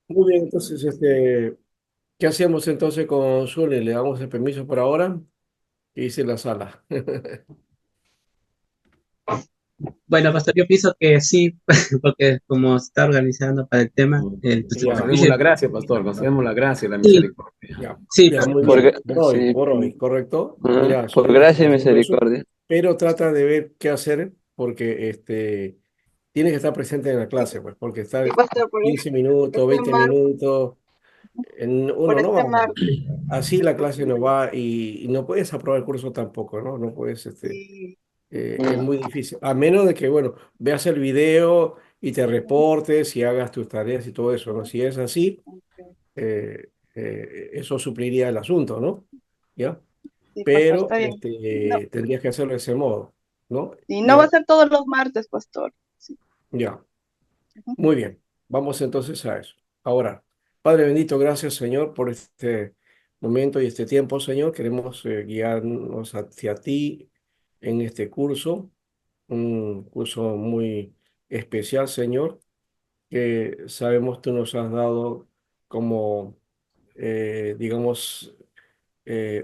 Muy bien, entonces, ¿qué hacemos entonces con Zule? ¿Le damos el permiso por ahora? ¿Qué dice la sala? Bueno, pastor, yo pienso que sí, porque como se está organizando para el tema, entonces Ya, dice, Concedemos la gracia, pastor, concedemos la gracia y la sí, misericordia. ya, sí, ya, muy Por, bien. gra- sí, Por hoy, ¿correcto? ajá, Mira, por Zule está gracia y haciendo eso, misericordia. pero trata de ver qué hacer porque tiene que estar presente en la clase, pues, porque Sí, estar pastor, 15 minutos, este 20 martes, minutos, por uno no va. este martes. Así la clase no va y no puedes aprobar el curso tampoco, ¿no? No puedes, Sí, es muy difícil. A menos de que, bueno, veas el video y te reportes y hagas tus tareas y todo eso, ¿no? Si es así, eso supliría el asunto, ¿no? ¿Ya? sí, pastor, Pero está bien. No, tendrías que hacerlo de ese modo, ¿no? y no va a ¿Ya? ser todos los martes, pastor. Sí. Ya. Ujú. Muy bien. Vamos entonces a eso. Ahora, Padre bendito, gracias, Señor, por este momento y este tiempo, Señor. Queremos guiarnos hacia ti en este curso, un curso muy especial, Señor, que sabemos tú nos has dado como, digamos,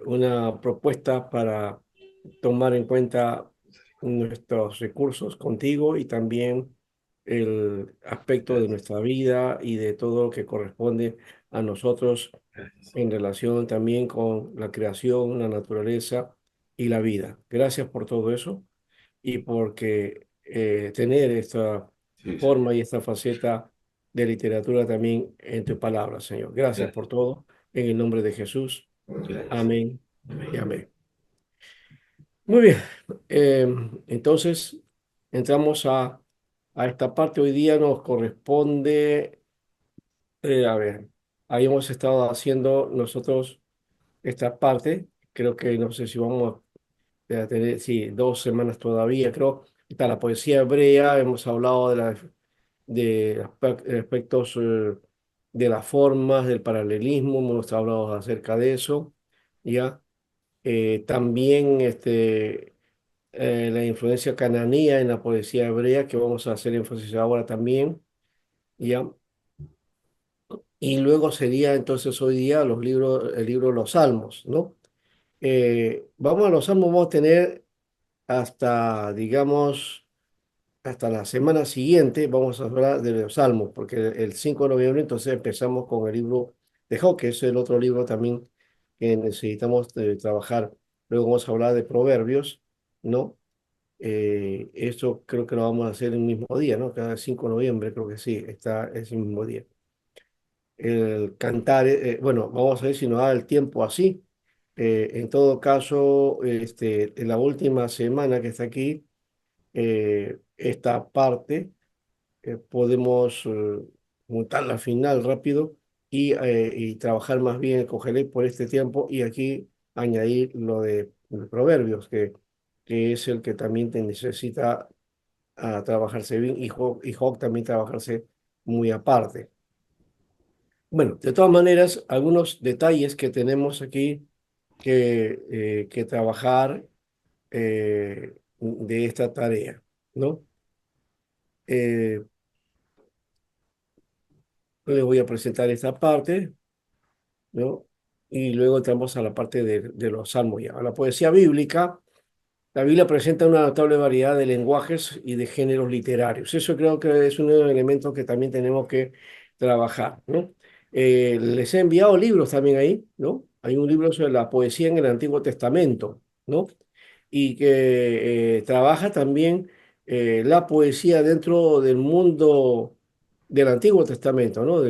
una propuesta para tomar en cuenta nuestros recursos contigo y también el aspecto de nuestra vida y de todo lo que corresponde a nosotros en relación también con la creación, la naturaleza y la vida. Gracias por todo eso y porque tener esta forma y esta faceta de literatura también en tu palabra, Señor. Gracias por todo. En el nombre de Jesús. Amén y amén. Muy bien. Eh, entonces, entramos a esta parte. Hoy día nos corresponde, a ver, habíamos estado haciendo nosotros esta parte. Creo que no sé si vamos a tener, sí, 2 semanas todavía, creo. Está la poesía hebrea, hemos hablado de aspectos de las formas, del paralelismo, hemos hablado acerca de eso, ¿ya? También la influencia cananea en la poesía hebrea, que vamos a hacer énfasis ahora también, ¿ya? Y luego sería entonces hoy día el libro de los Salmos, ¿no? Vamos a los Salmos, vamos a tener hasta, digamos, hasta la semana siguiente, vamos a hablar de los Salmos, porque el 5 de noviembre entonces empezamos con el libro de Job, que es el otro libro también que necesitamos trabajar. Luego vamos a hablar de Proverbios, ¿no? Eso creo que lo vamos a hacer el mismo día, ¿no? Cada 5 de noviembre, creo que sí, está ese mismo día. El cantar, bueno, vamos a ver si nos da el tiempo así. En todo caso, en la última semana que está aquí, esta parte, podemos montarla al final rápido y trabajar más bien el Cogelec por este tiempo y aquí añadir lo de Proverbios, que es el que también te necesita a trabajarse bien y Hawk también trabajarse muy aparte. Bueno, de todas maneras, algunos detalles que tenemos aquí que trabajar de esta tarea, ¿no? Eh, Les voy a presentar esta parte, ¿no? Y luego entramos a la parte de los salmos ya. A la poesía bíblica. La Biblia presenta una notable variedad de lenguajes y de géneros literarios. Eso creo que es un elemento que también tenemos que trabajar, ¿no? Les he enviado libros también ahí, ¿no? Hay un libro sobre la poesía en el Antiguo Testamento, ¿no? Y que trabaja también la poesía dentro del mundo del Antiguo Testamento, ¿no?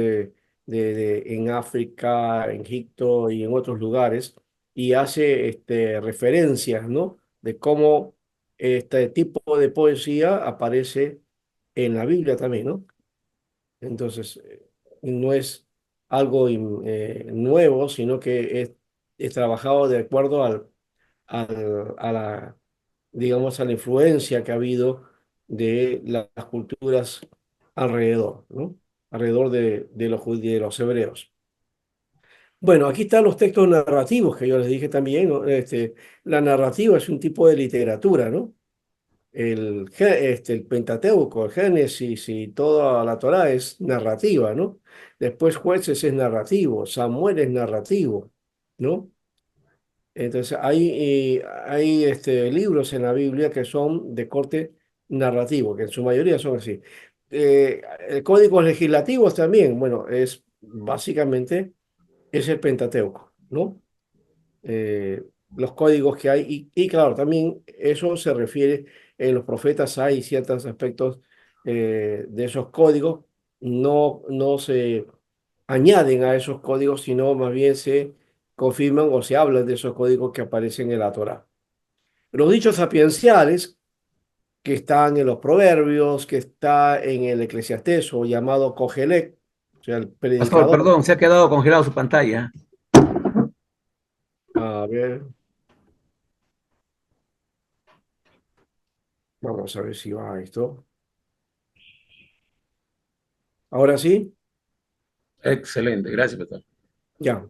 En África, en Egipto y en otros lugares, y hace referencias, ¿no? De cómo este tipo de poesía aparece en la Biblia también, ¿no? Entonces, no es algo nuevo, sino que es trabajado de acuerdo a la, digamos, a la influencia que ha habido de las culturas alrededor, ¿no? Alrededor de los judíos, de los hebreos. Bueno, aquí están los textos narrativos que yo les dije también, ¿no? La narrativa es un tipo de literatura, ¿no? el Pentateuco, el Génesis y toda la Torá es narrativa, ¿no? Después Jueces es narrativo, Samuel es narrativo, ¿no? Entonces hay libros en la Biblia que son de corte narrativo, que en su mayoría son así. Códigos legislativos también, bueno, es básicamente es el Pentateuco, ¿no? eh, los códigos que hay. Y claro, también eso se refiere, en los profetas hay ciertos aspectos de esos códigos, no se añaden a esos códigos, sino más bien se confirman o se hablan de esos códigos que aparecen en la Torá. Los dichos sapienciales que están en los proverbios, que está en el Eclesiastés o llamado Cogelec, o sea, el Pastor, predicador. perdón, se ha quedado congelado su pantalla. A ver, vamos a ver si va esto. Ahora sí. Excelente, gracias, pastor. Ya.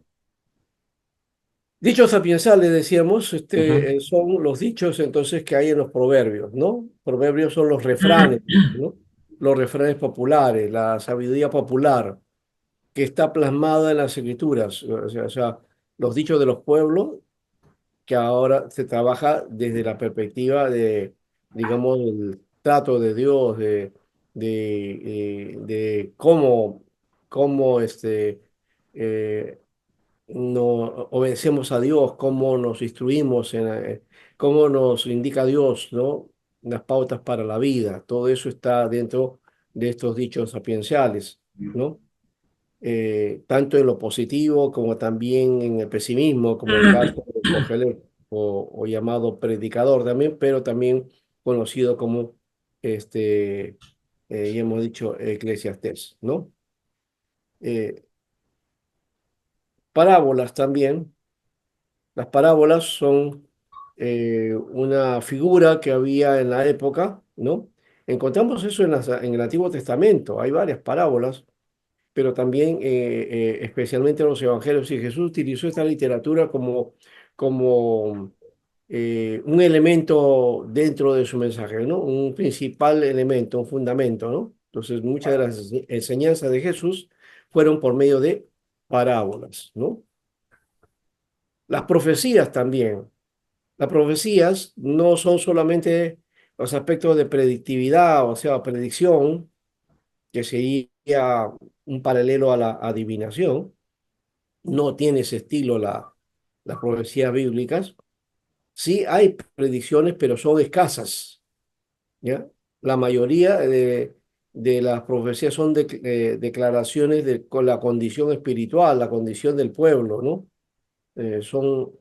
Dichos sapiensales, decíamos, Ujú. son los dichos entonces que hay en los proverbios, ¿no? Proverbios son los refranes, ¿no? Los refranes populares, la sabiduría popular que está plasmada en las escrituras, o sea, los dichos de los pueblos que ahora se trabaja desde la perspectiva de, digamos, el trato de Dios, de cómo eh, no obedecemos a Dios, cómo nos instruimos, cómo nos indica Dios, ¿no? Las pautas para la vida. Todo eso está dentro de estos dichos sapienciales, ¿no? Tanto en lo positivo como también en el pesimismo, como el caso de Cogelet, o llamado predicador también, pero también conocido como, ya hemos dicho, Eclesiastés, ¿no? Eh, Parábolas también. Las parábolas son una figura que había en la época, ¿no? Encontramos eso en el Antiguo Testamento. Hay varias parábolas, pero también, especialmente en los evangelios, y Jesús utilizó esta literatura como un elemento dentro de su mensaje, ¿no? Un principal elemento, un fundamento, ¿no? Entonces, muchas de las enseñanzas de Jesús fueron por medio de parábolas, ¿no? Las profecías también. Las profecías no son solamente los aspectos de predictividad, o sea, predicción, que sería un paralelo a la adivinación. No tiene ese estilo las profecías bíblicas. Sí hay predicciones, pero son escasas, ¿ya? La mayoría de las profecías son declaraciones con la condición espiritual, la condición del pueblo, ¿no? Son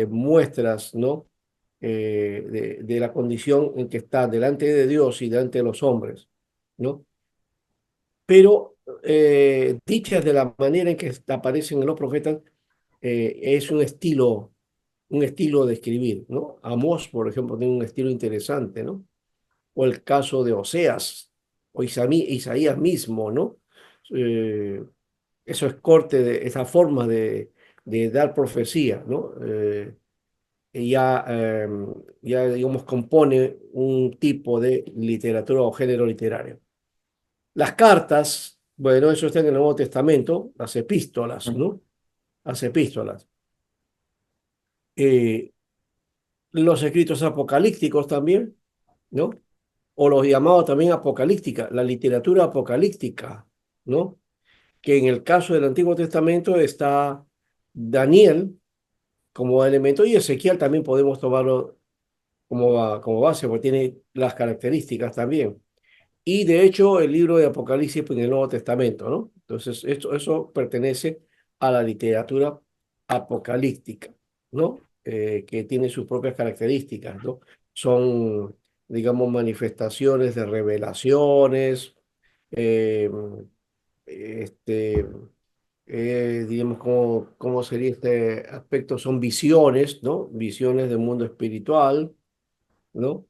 muestras, ¿no? De la condición en que está delante de Dios y delante de los hombres, ¿no? Pero dichas de la manera en que aparecen en los profetas, es un estilo de escribir, ¿no? Amós, por ejemplo, tiene un estilo interesante, ¿no? O el caso de Oseas, o Isaías mismo, ¿no? Eh, Eso es corte de esa forma de dar profecía, ¿no? Ya, digamos, compone un tipo de literatura o género literario. Las cartas, bueno, eso está en el Nuevo Testamento, las epístolas, ¿no? Las epístolas. Eh, los escritos apocalípticos también, ¿no? O los llamados también apocalíptica, la literatura apocalíptica, ¿no? Que en el caso del Antiguo Testamento está Daniel como elemento y Ezequiel también podemos tomarlo como base, porque tiene las características también. Y de hecho, el libro de Apocalipsis en el Nuevo Testamento, ¿no? Entonces, eso pertenece a la literatura apocalíptica, ¿no? Que tiene sus propias características, ¿no? Son, digamos, manifestaciones de revelaciones, eh, este, digamos, ¿cómo sería este aspecto? Son visiones, ¿no? Visiones del mundo espiritual, ¿no?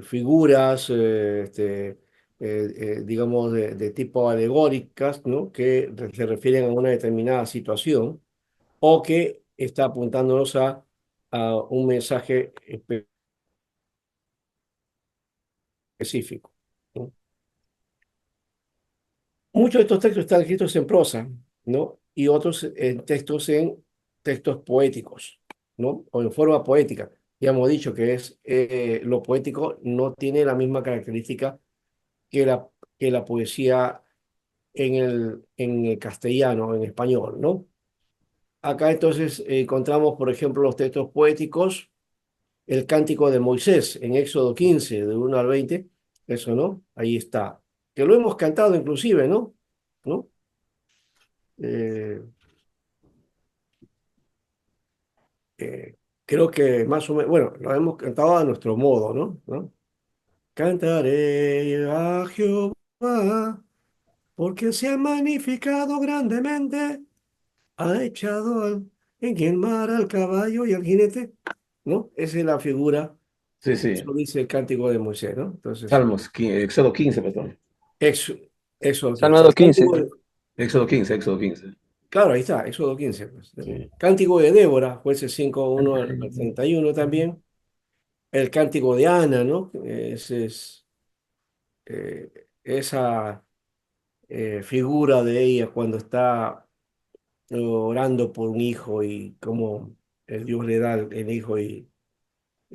Figuras, digamos, de tipo alegóricas, ¿no? Que se refieren a una determinada situación o que está apuntándonos a un mensaje específico, ¿no? Muchos de estos textos están escritos en prosa, ¿no? Y otros en textos poéticos, ¿no? O en forma poética. Ya hemos dicho que lo poético no tiene la misma característica que que la poesía en el castellano, en español, ¿no? Acá entonces encontramos, por ejemplo, los textos poéticos, el Cántico de Moisés en Éxodo 15, de 1 al 20, eso, ¿no? Ahí está. Que lo hemos cantado inclusive, ¿no? ¿No? Eh, Creo que más o menos, bueno, lo hemos cantado a nuestro modo, ¿no? ¿No? Cantaré a Jehová, porque se ha magnificado grandemente, ha echado en el mar al caballo y al jinete, ¿no? Esa es la figura, Sí, sí. eso dice el Cántico de Moisés, ¿no? Entonces, Éxodo 15, pastor. Ex- Éxodo 15. Salmo El 15. Cántico Éxodo 15, Éxodo 15. claro, ahí está, Éxodo 15, pues. Sí. Cántico de Débora, jueces 5, 1 al 31 también. El Cántico de Ana, ¿no? Esa figura de ella cuando está orando por un hijo y cómo Dios le da el hijo y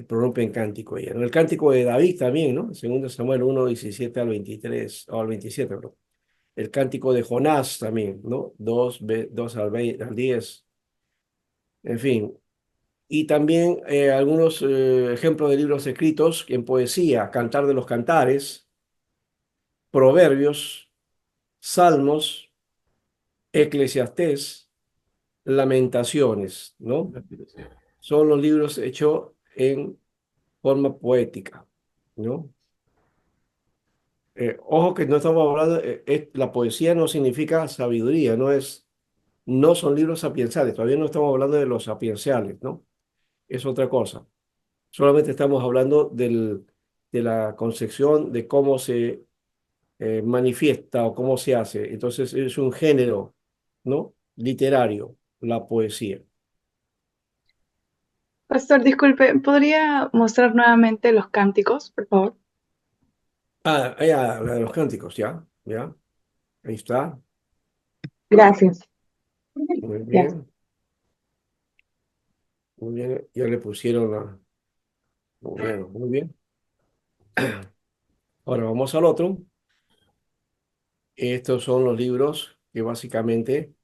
prorrumpe en cántico ella, ¿no? El Cántico de David también, ¿no? Segundo Samuel 1:17 al 23, o al 27, bro. El Cántico de Jonás también, ¿no? 2 al 10. En fin, y también algunos ejemplos de libros escritos en poesía: Cantar de los Cantares, Proverbios, Salmos, Eclesiastés, Lamentaciones, ¿no? Son los libros hechos en forma poética, ¿no? Ojo que no estamos hablando, la poesía no significa sabiduría, no son libros sapienciales, todavía no estamos hablando de los sapienciales, ¿no? Es otra cosa. Solamente estamos hablando de la concepción de cómo se manifiesta o cómo se hace. Entonces es un género, ¿no? Literario, la poesía. Pastor, disculpe, ¿podría mostrar nuevamente los cánticos, por favor? La de los cánticos, ya, ya, ahí está. Gracias. Muy Ya. bien, muy bien. Ya le pusieron bueno, muy bien. Ahora vamos al otro. Estos son los libros que básicamente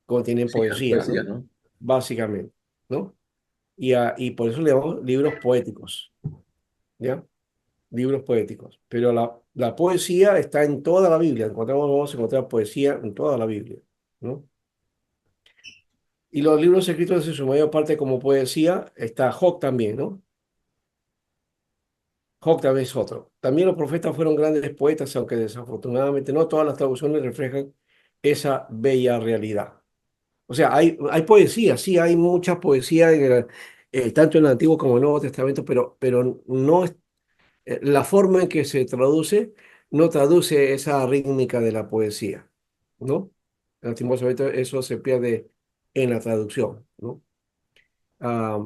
contienen Sí, la poesía, poesía, ¿no? ¿no? Básicamente, ¿no? Y por eso le llamamos libros poéticos, ¿ya? Libros poéticos. Pero la poesía está en toda la Biblia. Vamos a encontrar poesía en toda la Biblia, ¿no? Y los libros escritos en su mayor parte como poesía, está Job también, ¿no? Job también es otro. También los profetas fueron grandes poetas, aunque desafortunadamente no todas las traducciones reflejan esa bella realidad. O sea, hay poesía, sí, hay mucha poesía tanto en el Antiguo como en el Nuevo Testamento, pero no es, la forma en que se traduce no traduce esa rítmica de la poesía, ¿no? Lastimosamente eso se pierde en la traducción, ¿no? Ah,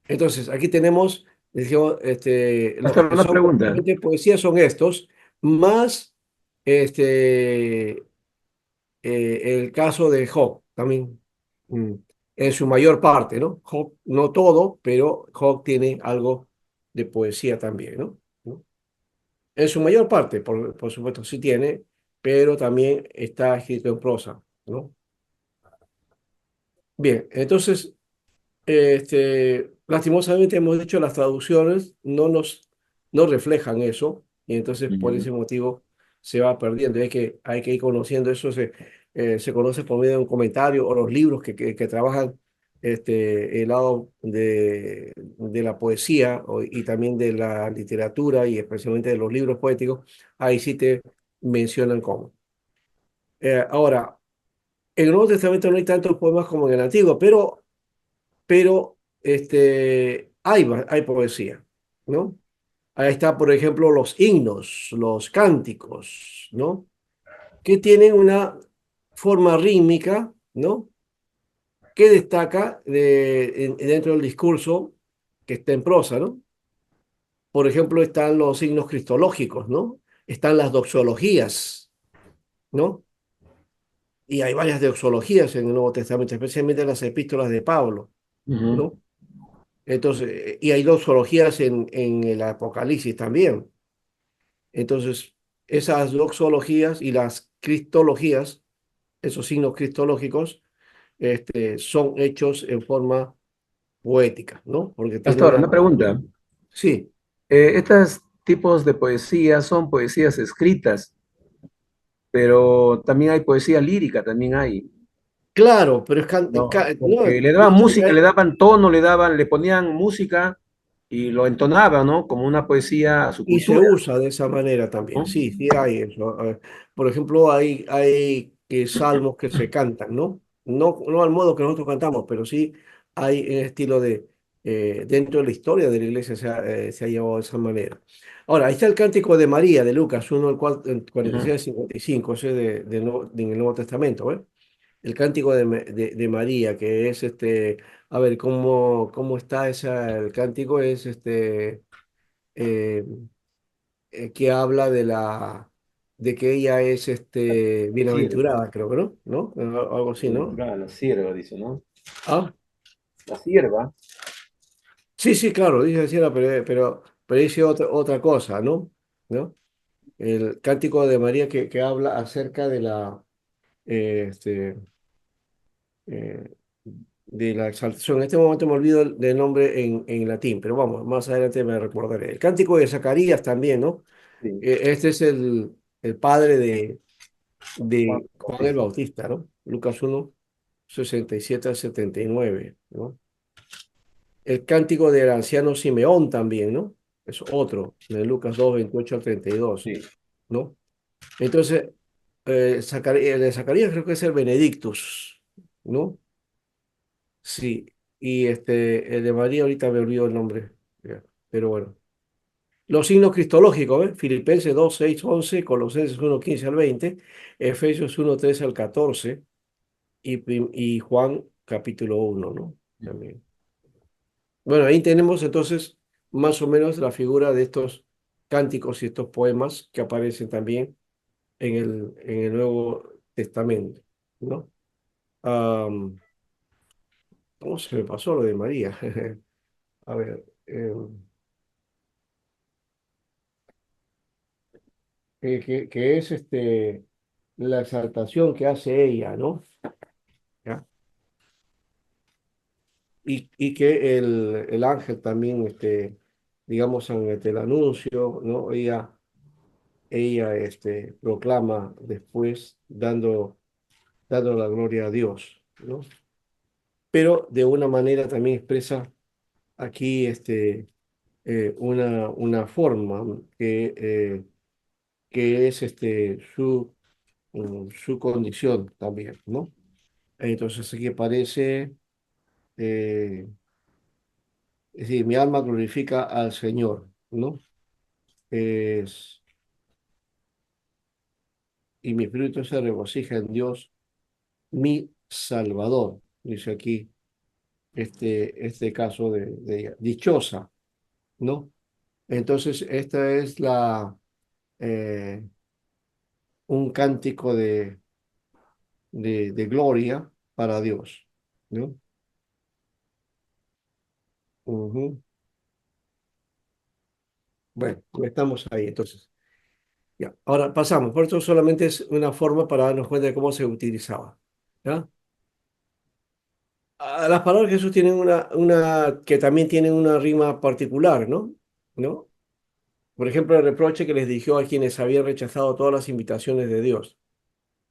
entonces, aquí tenemos, dijimos, los Pastor, que una son pregunta. básicamente poesía son estos, más este, el caso de Job también, mm, en su mayor parte, ¿no? Job, no todo, pero Job tiene algo de poesía también, ¿no? ¿No? En su mayor parte, por supuesto, sí tiene, pero también está escrito en prosa, ¿no? Bien, entonces, lastimosamente hemos dicho las traducciones no reflejan eso, y entonces por Ujú. ese motivo se va perdiendo. Hay que ir conociendo eso, se conoce por medio de un comentario o los libros que trabajan el lado de la poesía y también de la literatura y especialmente de los libros poéticos, ahí sí te mencionan cómo. Ahora, en el Nuevo Testamento no hay tantos poemas como en el Antiguo, pero hay poesía, ¿no? Ahí está, por ejemplo, los himnos, los cánticos, ¿no? Que tienen una forma rítmica, ¿no? Que destaca dentro del discurso que está en prosa, ¿no? por ejemplo, están los signos cristológicos, ¿no? Están las doxologías, ¿no? Y hay varias doxologías en el Nuevo Testamento, especialmente en las epístolas de Pablo, Ujú. ¿no? Entonces, y hay doxologías en el Apocalipsis también. Entonces, esas doxologías y las cristologías, esos signos cristológicos, son hechos en forma poética, ¿no? Porque tiene Pastor, una... una pregunta. Sí, Estos tipos de poesía son poesías escritas, pero también hay poesía lírica, también hay, claro, pero ¿no? no, Porque le daban yo sé que música, le daban tono, le ponían música y lo entonaban, ¿no? Como una poesía a su y se cultura, usa de esa manera también, ¿no? sí, sí hay eso. A ver, por ejemplo, hay salmos que se cantan, ¿no? No, no al modo que nosotros cantamos, pero sí hay en estilo de, dentro de la historia de la iglesia se ha llevado de esa manera. Ahora, ahí está el Cántico de María de Lucas 1, el cual, Ujú. 46 al 55, ese en el Nuevo Testamento, ¿eh? El Cántico de María, que es a ver, cómo está el cántico, es eh, que habla de que ella es La sierva, bienaventurada, creo que no, ¿no? Algo así, ¿no? bienaventurada, la sierva, dice, ¿no? Ah, La sierva. sí, sí, claro, dice así, pero dice otra cosa, ¿no? ¿No? El Cántico de María que habla acerca eh, este, eh, de la exaltación. En este momento me olvido del nombre en latín, pero vamos, más adelante me recordaré. El Cántico de Zacarías también, ¿no? Sí, Este es el padre Juan de Juan el Bautista. Bautista, ¿no? Lucas 1, 67 al 79, ¿no? El cántico del anciano Simeón también, ¿no? Es otro, de Lucas 2, 28 al 32, Sí. ¿no? Entonces, el de Zacarías creo que es el Benedictus, ¿no? Sí, y el de María ahorita me olvido el nombre, ya, pero bueno. Los signos cristológicos, ¿eh? Filipenses 2, 6, 11, Colosenses 1, 15 al 20, Efesios 1, 13 al 14 y Juan capítulo 1, ¿no? También. Bueno, ahí tenemos entonces más o menos la figura de estos cánticos y estos poemas que aparecen también en el Nuevo Testamento, ¿no? ¿Cómo se me pasó lo de María? A ver, que es la exaltación que hace ella, ¿no? ¿Ya? Y que el ángel también, digamos, en el anuncio, ¿no? Ella proclama después dando la gloria a Dios, ¿no? Pero de una manera también expresa aquí una forma que es su condición también, ¿no? Entonces aquí aparece, eh, es decir, mi alma glorifica al Señor, ¿no? Es, y mi espíritu se regocija en Dios, mi Salvador, dice aquí este caso de ella. Dichosa, ¿no? Entonces, esta es eh, un cántico de gloria para Dios, ¿no? Ujú. Bueno, estamos ahí, entonces. Ya. Ahora pasamos, por esto solamente es una forma para darnos cuenta de cómo se utilizaba, ¿ya? Las palabras de Jesús tienen que también tienen una rima particular, ¿no? ¿No? Por ejemplo, el reproche que les dirigió a quienes habían rechazado todas las invitaciones de Dios.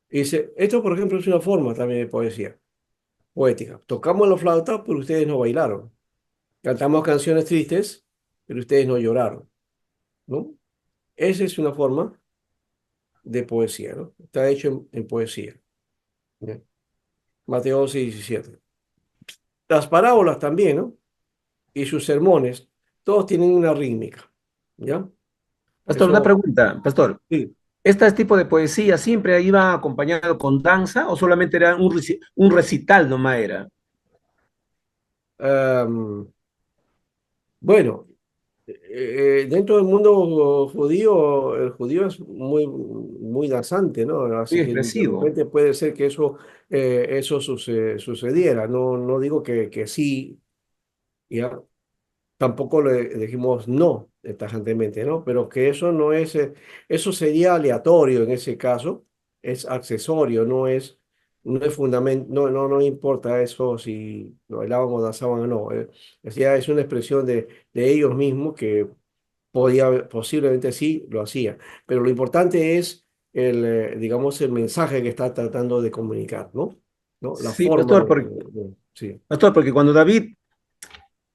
Y dice, esto, por ejemplo, es una forma también de poesía, poética. Tocamos la flauta, pero ustedes no bailaron. Cantamos canciones tristes, pero ustedes no lloraron, ¿no? Esa es una forma de poesía, ¿no? Está hecho en poesía. ¿Ya? Mateo 11, 17. Las parábolas también, ¿no? Y sus sermones, todos tienen una rítmica, ¿ya? Pastor, una Eso, pregunta, Pastor. sí. ¿Este tipo de poesía siempre iba acompañado con danza o solamente era un recital nomás era? Em, bueno. dentro del mundo judío, el judío es muy danzante, ¿no? Muy Así que de expresivo. repente puede ser que eso sucediera. No, no digo que sí, ya. Tampoco le dijimos no tajantemente, ¿no? Pero que eso no es, eso sería aleatorio en ese caso, es accesorio, no es fundamental, no importa eso si lo bailaban o danzaban o no. Es una expresión de ellos mismos que posiblemente sí lo hacía. Pero lo importante es digamos, el mensaje que está tratando de comunicar, ¿no? ¿No? La Sí, forma pastor, sí. pastor, porque cuando David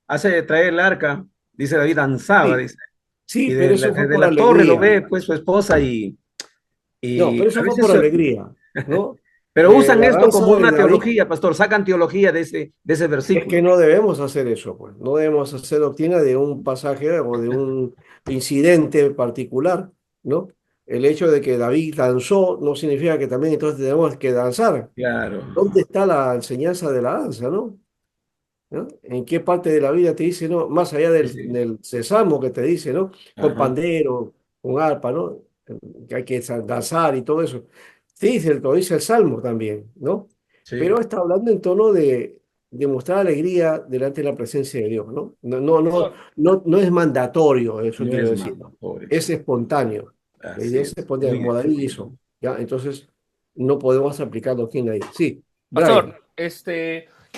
hace traer el arca, dice David danzaba, Sí, dice, sí, y pero eso fue de por la torre lo alegría. ve pues su esposa No, y pero a eso fue veces, por alegría, ¿no? pero usan La esto como danza de una David teología, pastor, sacan teología de ese es que versículo. no debemos hacer eso, pues. No debemos hacer doctrina de un pasaje o de un incidente particular, ¿no? El hecho de que David danzó no significa que también entonces tenemos que danzar. Claro, ¿Dónde está la enseñanza de la danza, no? ¿No? ¿En qué parte de la vida te dice, no? Más allá sí, del, sí, del sésamo que te dice, ¿no? Con ajá, pandero, con arpa, ¿no? Que hay que danzar y todo eso. Sí, lo dice el Salmo también, ¿no? sí, Pero está hablando en tono de mostrar alegría delante de la presencia de Dios, ¿no? No, no, no, Pastor, no es mandatorio, eso no quiero es decir. mandatorio, Es exacto, espontáneo. La así idea es es, espontánea, muy como David expresivo. hizo, ¿ya? Entonces, no podemos aplicar doctrina ahí. Sí, Brian, pastor,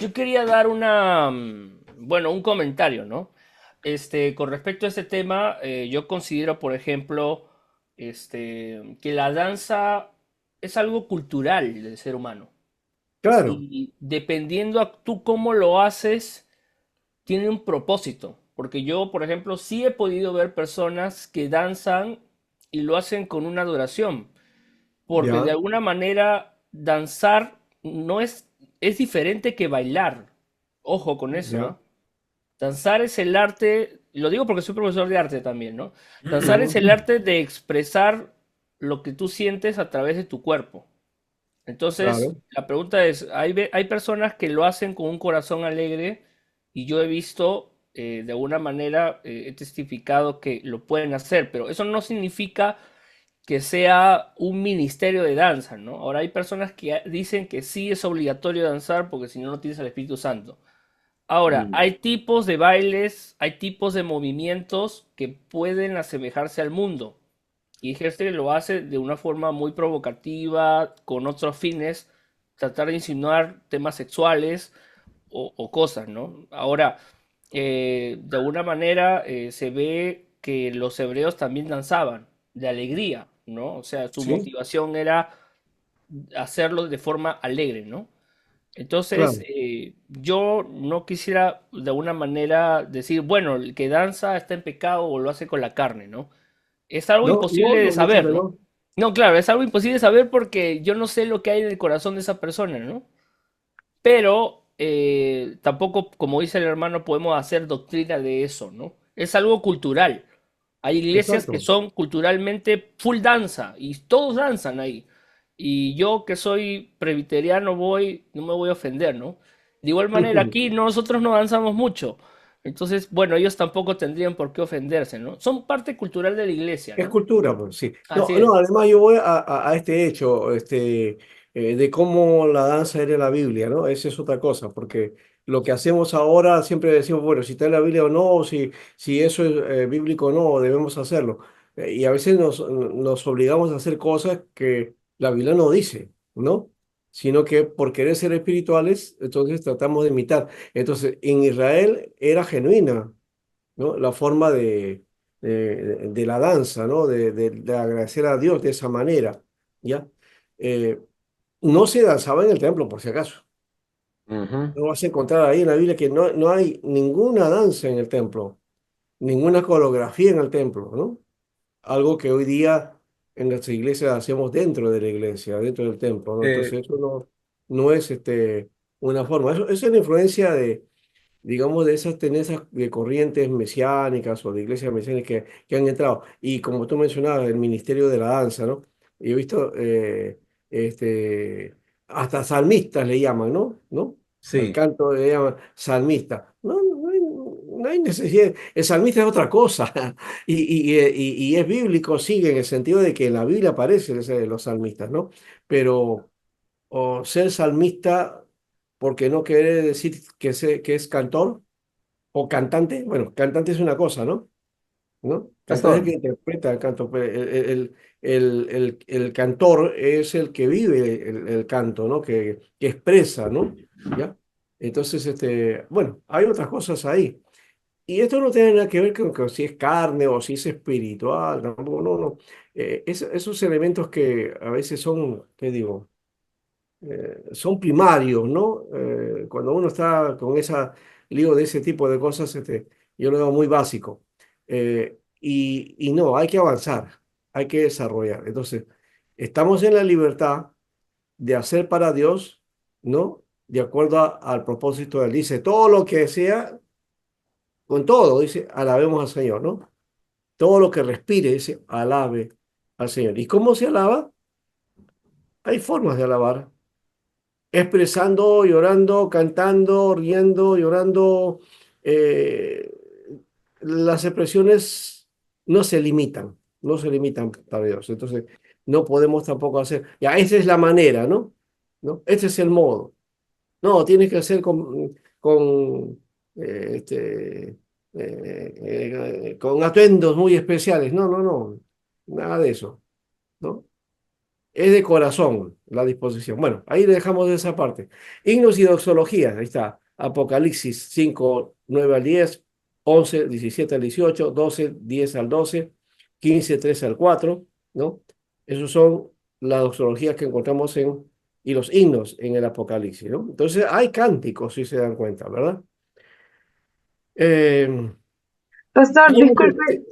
yo quería dar bueno, un comentario, ¿no? Con respecto a este tema, yo considero, por ejemplo, que la danza es algo cultural del ser humano. claro, Y dependiendo a tú cómo lo haces, tiene un propósito. Porque yo, por ejemplo, sí he podido ver personas que danzan y lo hacen con una adoración. Porque de ya, alguna manera danzar no es diferente que bailar. Ojo con eso, ya. ¿ah? Danzar es el arte, y lo digo porque soy profesor de arte también, ¿no? Danzar es Ujú, el arte de expresar lo que tú sientes a través de tu cuerpo. Entonces, claro. la pregunta es, hay personas que lo hacen con un corazón alegre y yo he visto, de alguna manera, he testificado que lo pueden hacer, pero eso no significa que sea un ministerio de danza, ¿no? Ahora hay personas que dicen que sí es obligatorio danzar porque si no, no tienes el Espíritu Santo. Ahora, Mm, hay tipos de bailes, hay tipos de movimientos que pueden asemejarse al mundo. Y Hester lo hace de una forma muy provocativa, con otros fines, tratar de insinuar temas sexuales o cosas, ¿no? Ahora, de alguna manera se ve que los hebreos también danzaban de alegría, ¿no? O sea, su Sí, motivación era hacerlo de forma alegre, ¿no? Entonces, claro. yo no quisiera de alguna manera decir, bueno, el que danza está en pecado o lo hace con la carne, ¿no? Es algo No, no, imposible de no, mucho saber, que ¿no? no. No, claro, es algo imposible de saber porque yo no sé lo que hay en el corazón de esa persona, ¿no? Pero tampoco, como dice el hermano, podemos hacer doctrina de eso, ¿no? Es algo cultural. Hay iglesias que Exacto. son culturalmente full danza y todos danzan ahí. Y yo que soy presbiteriano no me voy a ofender, ¿no? De igual manera, Ujú. aquí nosotros no danzamos mucho. Entonces, bueno, ellos tampoco tendrían por qué ofenderse, ¿no? Son parte cultural de la iglesia, Es ¿no? cultura, pues sí. No, Así no, es. además yo voy a este hecho, de cómo la danza era en la Biblia, ¿no? Esa es otra cosa, porque lo que hacemos ahora siempre decimos, bueno, si está en la Biblia o no, si eso es bíblico o no, debemos hacerlo. Y a veces nos obligamos a hacer cosas que la Biblia no dice, ¿no? Sino que por querer ser espirituales, entonces tratamos de imitar. Entonces, en Israel era genuina, ¿no? La forma de la danza, ¿no? De agradecer a Dios de esa manera, ¿ya? Eh, no se danzaba en el templo, por si acaso. ujú. No vas a encontrar ahí en la Biblia que no hay ninguna danza en el templo, ninguna coreografía en el templo, ¿no? Algo que hoy día en nuestra iglesia hacemos dentro de la iglesia, dentro del templo, ¿no? Eh, Entonces eso no es una forma. Eso es la influencia digamos, de esas tendencias de corrientes mesiánicas o de iglesias mesiánicas que han entrado. Y como tú mencionabas, el ministerio de la danza, ¿no? Yo he visto, hasta salmistas le llaman, ¿no? ¿No? Al sí, canto le llaman salmista. No, no hay necesidad. El salmista es otra cosa y es bíblico, sí, en el sentido de que en la Biblia aparecen los salmistas, ¿no? Pero o ser salmista, porque no quiere decir que es cantor o cantante. Bueno, cantante es una cosa, ¿no? ¿No? Cantante es el Pastor, que interpreta el canto, pero el cantor es el que vive el canto, ¿no? Que expresa, ¿no? ¿Ya? Entonces, bueno, hay otras cosas ahí. Y esto no tiene nada que ver con si es carne o si es espiritual, tampoco, no, no. Esos elementos que a veces son, ¿qué digo? Son primarios, ¿no? Cuando uno está con esa lío de ese tipo de cosas, yo lo veo muy básico. Y no, hay que avanzar, hay que desarrollar. Entonces, estamos en la libertad de hacer para Dios, ¿no? De acuerdo al propósito de él. Dice, todo lo que sea, con todo, dice, alabemos al Señor, ¿no? Todo lo que respire, dice, alabe al Señor. ¿Y cómo se alaba? Hay formas de alabar. Expresando, llorando, cantando, riendo, llorando. eh, las expresiones no se limitan para Dios. Entonces, no podemos tampoco hacer, ya, esa es la manera, ¿no? ¿No? Este es el modo. No, tienes que hacer con, con atuendos muy especiales. No, no, no, nada de eso, ¿no? Es de corazón la disposición. Bueno, ahí le dejamos de esa parte. Himnos y doxología, ahí está. Apocalipsis 5 9 al 10, 11 17 al 18, 12 10 al 12, 15 13 al 4, ¿no? Esos son las doxologías que encontramos y los himnos en el Apocalipsis, ¿no? Entonces hay cánticos, si se dan cuenta, ¿verdad? Eh, Pastor, hay algo disculpe,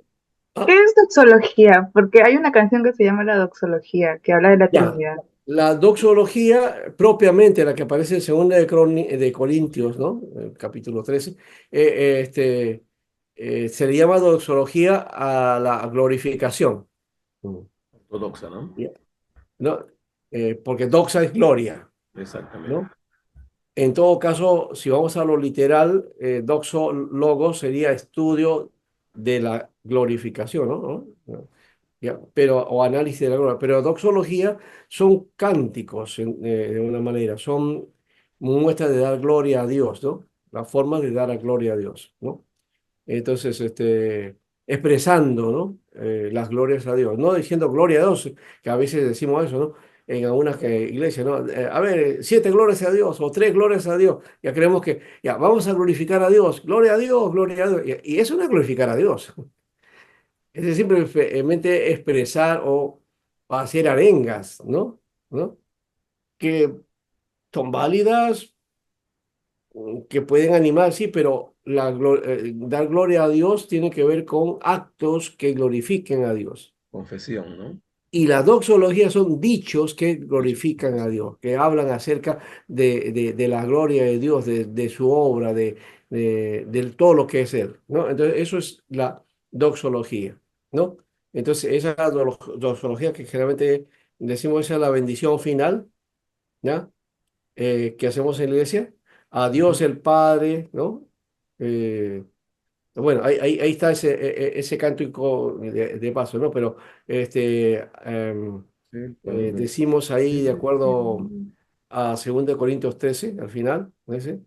¿qué ah, es doxología? Porque hay una canción que se llama La Doxología, que habla de la ya. Trinidad. La doxología, propiamente la que aparece en segunda de Corintios, ¿no? El capítulo 13, se le llama doxología a la glorificación. Mm. ortodoxa, ¿no? Ya. ¿No? Porque doxa es gloria, Exactamente. ¿no? En todo caso, si vamos a lo literal, doxólogo sería estudio de la glorificación, ¿no? Ya, pero, o análisis de la gloria. Pero doxología son cánticos, de una manera, son muestras de dar gloria a Dios, ¿no? La forma de dar a gloria a Dios, ¿no? Entonces, expresando, ¿no? Las glorias a Dios, no diciendo gloria a Dios, que a veces decimos eso, ¿no? En algunas iglesias, ¿no? A ver, 7 glorias a Dios o 3 glorias a Dios. Ya creemos que, ya, vamos a glorificar a Dios, gloria a Dios, gloria a Dios. Y eso no es glorificar a Dios. Es simplemente expresar o hacer arengas, ¿no? ¿No? Que son válidas, que pueden animar, sí, pero dar gloria a Dios tiene que ver con actos que glorifiquen a Dios. Confesión, ¿no? Y la doxología son dichos que Dicho. glorifican a Dios, que hablan acerca de la gloria de Dios, de su obra, de todo lo que es Él, ¿no? Entonces, eso es la doxología, ¿no? Entonces, esa doxología que generalmente decimos, esa es la bendición final, ¿ya? Que hacemos en la iglesia. A Dios Ujú. el Padre, ¿no? Eh, bueno, ahí está ese cántico de paso, ¿no? Pero El Padre decimos ahí, de acuerdo Celestial. a 2 Corintios 13 al final, ¿no dice?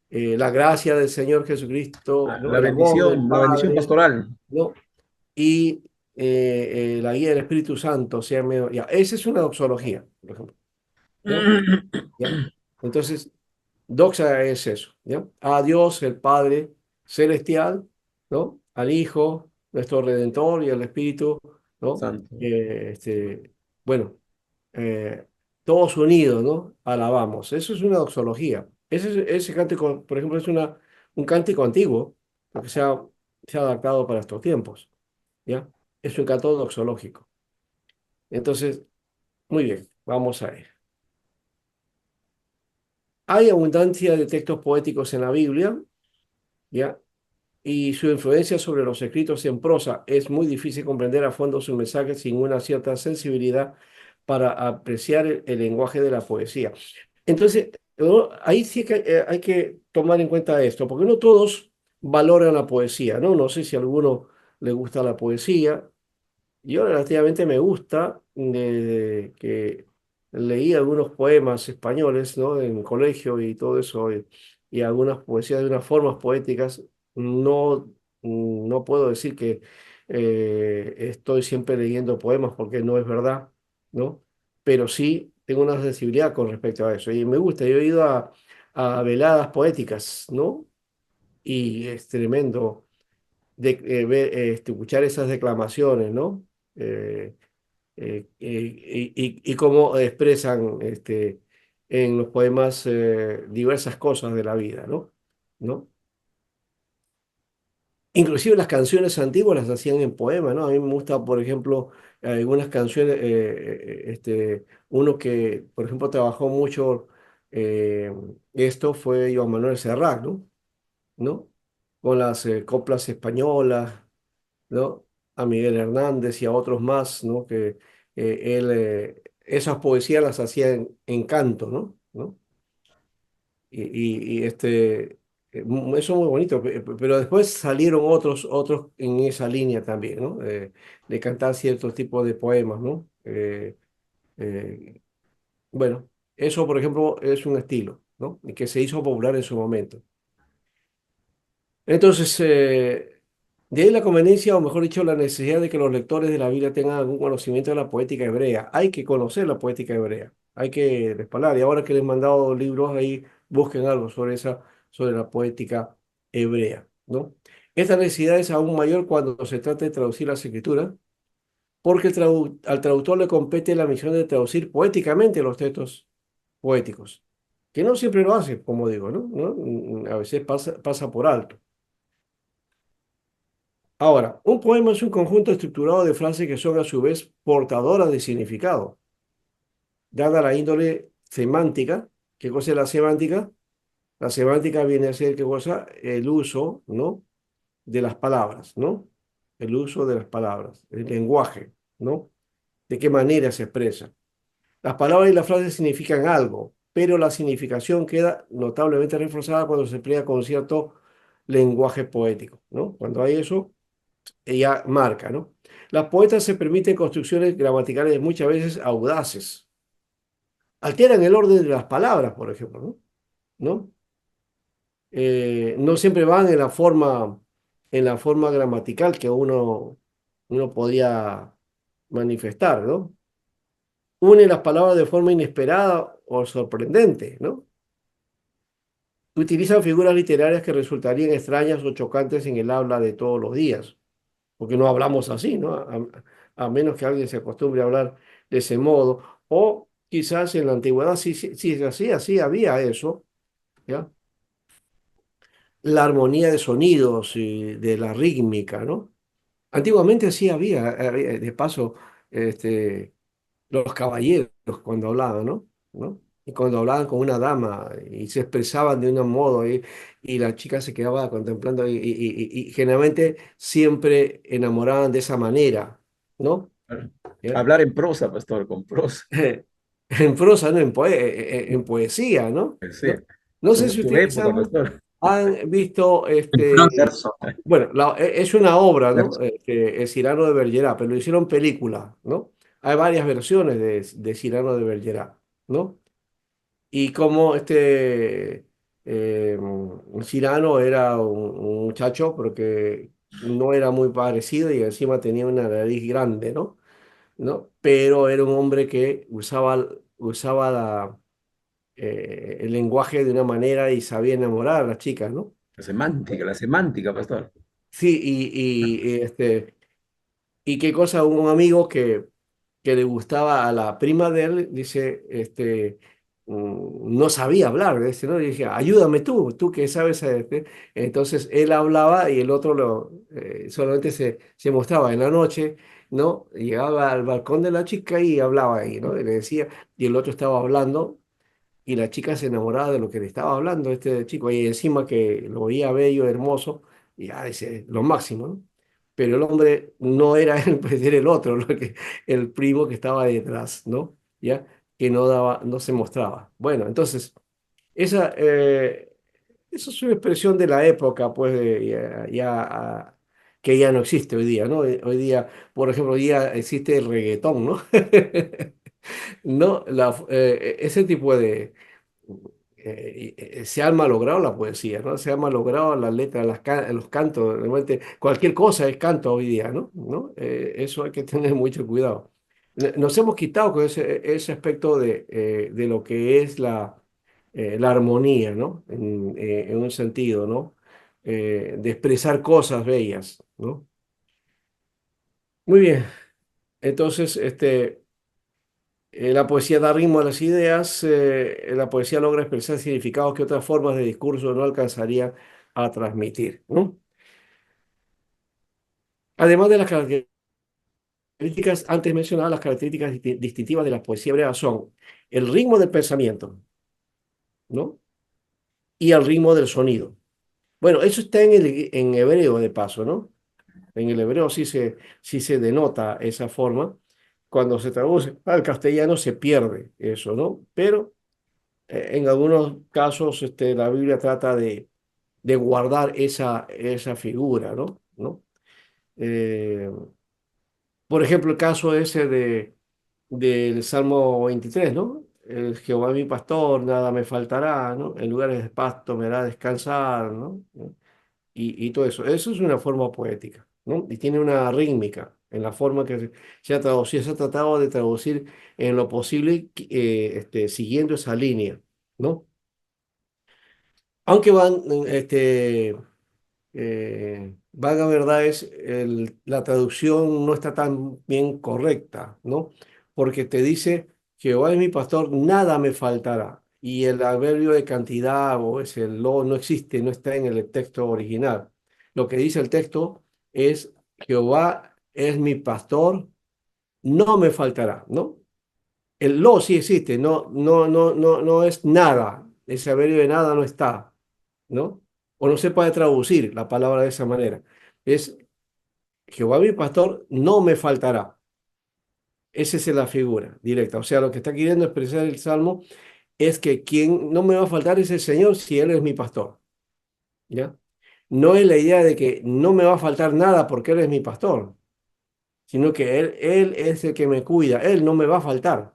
La gracia del Señor Jesucristo, ¿no? El amor del La bendición Padre, pastoral. ¿no? Y la guía del Espíritu Santo, sea medio, ya, esa es una doxología, por ejemplo, ¿ya? ¿Ya? Entonces, doxa es eso, ¿ya? A Dios, el Padre Celestial, ¿no? Al Hijo, nuestro Redentor y al Espíritu, ¿no? Santo. Bueno, eh, todos unidos, ¿no? Alabamos. Eso es una doxología. Ese cántico, por ejemplo, es un cántico antiguo, porque se ha adaptado para estos tiempos, ¿ya? Es un canto doxológico. Entonces, muy bien, vamos a ver. Hay abundancia de textos poéticos en la Biblia, ¿ya? Y su influencia sobre los escritos en prosa es muy difícil comprender a fondo su mensaje sin una cierta sensibilidad para apreciar el lenguaje de la poesía. Entonces, ¿no? Ahí sí que hay que tomar en cuenta esto, porque no todos valoran la poesía, ¿no? No sé si a alguno le gusta la poesía. Yo relativamente me gusta, desde que leí algunos poemas españoles, ¿no? En colegio y todo eso, y algunas poesías de unas formas poéticas. No, no puedo decir que estoy siempre leyendo poemas porque no es verdad, ¿no? Pero sí tengo una sensibilidad con respecto a eso. Y me gusta, yo he ido a veladas poéticas, ¿no? Y es tremendo escuchar esas declamaciones, ¿no? Eh, y cómo expresan en los poemas diversas cosas de la vida, ¿no? ¿No? Inclusive las canciones antiguas las hacían en poema, ¿no? A mí me gusta, por ejemplo, algunas canciones, uno que, por ejemplo, trabajó mucho esto fue Joan Manuel Serrat, ¿no? ¿No? Con las coplas españolas, ¿no? A Miguel Hernández y a otros más, ¿no? Que él, esas poesías las hacía en canto, ¿no? ¿No? Eso es muy bonito, pero después salieron otros en esa línea también, ¿no? De cantar ciertos tipos de poemas, ¿no? Eh, bueno, eso, por ejemplo, es un estilo, ¿no? Y que se hizo popular en su momento. Entonces, de ahí la conveniencia, o mejor dicho, la necesidad de que los lectores de la Biblia tengan algún conocimiento de la poética hebrea. Hay que conocer la poética hebrea, hay que respaldar. Y ahora que les he mandado libros ahí, busquen algo sobre la poética hebrea, ¿no? Esta necesidad es aún mayor cuando se trata de traducir las escrituras, porque al traductor le compete la misión de traducir poéticamente los textos poéticos, que no siempre lo hace, como digo, ¿no? A veces pasa por alto. Ahora, un poema es un conjunto estructurado de frases que son a su vez portadoras de significado, dada la índole semántica. ¿Qué cosa es la semántica? La semántica viene a ser, ¿qué cosa? El uso, ¿no? De las palabras, ¿no? El uso de las palabras, el lenguaje, ¿no? De qué manera se expresa. Las palabras y las frases significan algo, pero la significación queda notablemente reforzada cuando se emplea con cierto lenguaje poético, ¿no? Cuando hay eso ella marca, ¿no? Las poetas se permiten construcciones gramaticales muchas veces audaces. Alteran el orden de las palabras, por ejemplo, ¿no? ¿No? No siempre van en la forma gramatical que uno podía manifestar, ¿no? Une las palabras de forma inesperada o sorprendente, ¿no? Utilizan figuras literarias que resultarían extrañas o chocantes en el habla de todos los días, porque no hablamos así, ¿no? A menos que alguien se acostumbre a hablar de ese modo. O quizás en la antigüedad sí, así había eso, ¿ya? La armonía de sonidos y de la rítmica, ¿no? Antiguamente sí había, de paso, este, los caballeros cuando hablaban, ¿no? ¿No? Y cuando hablaban con una dama y se expresaban de un modo y la chica se quedaba contemplando y generalmente siempre enamoraban de esa manera, ¿no? Claro. ¿Ya? Hablar en prosa, pastor, con prosa. En prosa, ¿no? En poesía, ¿no? Sí. ¿No? No sé si Su ustedes época, pastor. han visto En Verso. bueno, es una obra, ¿no? Es Cyrano de Bergerac, pero lo hicieron película, ¿no? Hay varias versiones de Cyrano de Bergerac, ¿no? Y como Cyrano era un muchacho, pero que no era muy parecido y encima tenía una nariz grande, ¿no? ¿No? Pero era un hombre que usaba el lenguaje de una manera y sabía enamorar a las chicas, ¿no? La semántica, pastor. Sí, y qué cosa, un amigo que le gustaba a la prima de él, dice, no sabía hablar, dice, ¿no? Y dije, ayúdame tú que sabes. Entonces él hablaba y el otro solamente se mostraba en la noche, ¿no? Llegaba al balcón de la chica y hablaba ahí, ¿no? Y le decía, y el otro estaba hablando y la chica se enamoraba de lo que le estaba hablando este chico, y encima que lo veía bello, hermoso, y ya dice, lo máximo, ¿no? Pero el hombre no era él, pues era el otro, el primo que estaba detrás, ¿no? ¿Ya? Que no se mostraba. Bueno, entonces, esa, Eso es una expresión de la época, pues, que ya no existe hoy día, ¿no? Hoy día, por ejemplo, hoy día existe el reggaetón, ¿no? No, ese tipo de... se ha malogrado la poesía, ¿no? Se ha malogrado las letras, los cantos, realmente cualquier cosa es canto hoy día, ¿no? ¿No? Eso hay que tener mucho cuidado. Nos hemos quitado con ese aspecto de lo que es la armonía, ¿no? En un sentido, ¿no? De expresar cosas bellas, ¿no? Muy bien, entonces, la poesía da ritmo a las ideas, la poesía logra expresar significados que otras formas de discurso no alcanzarían a transmitir, ¿no? Además de las características antes mencionadas, las características distintivas de la poesía hebrea son el ritmo del pensamiento, ¿no? Y el ritmo del sonido. Bueno, eso está en hebreo de paso, ¿no? En el hebreo sí se denota esa forma. Cuando se traduce al castellano se pierde eso, ¿no? Pero en algunos casos la Biblia trata de guardar esa figura, ¿no? ¿No? Eh, por ejemplo, el caso ese del Salmo 23, ¿no? El Jehová es mi pastor, nada me faltará, ¿no? En lugares de pasto me hará descansar, ¿no? Y todo eso. Eso es una forma poética, ¿no? Y tiene una rítmica en la forma que se ha traducido, se ha tratado de traducir en lo posible siguiendo esa línea, ¿no? Aunque vaga verdad es, la traducción no está tan bien correcta, ¿no? Porque te dice, Jehová es mi pastor, nada me faltará. Y el adverbio de cantidad o ese lo no existe, no está en el texto original. Lo que dice el texto es, Jehová es mi pastor, no me faltará, ¿no? El lo sí existe, no es nada. Ese adverbio de nada no está, ¿no? O no se puede traducir la palabra de esa manera. Es Jehová mi pastor, no me faltará. Esa es la figura directa. O sea, lo que está queriendo expresar el Salmo es que quien no me va a faltar es el Señor si Él es mi pastor, ¿ya? No es la idea de que no me va a faltar nada porque Él es mi pastor, sino que Él es el que me cuida, Él no me va a faltar.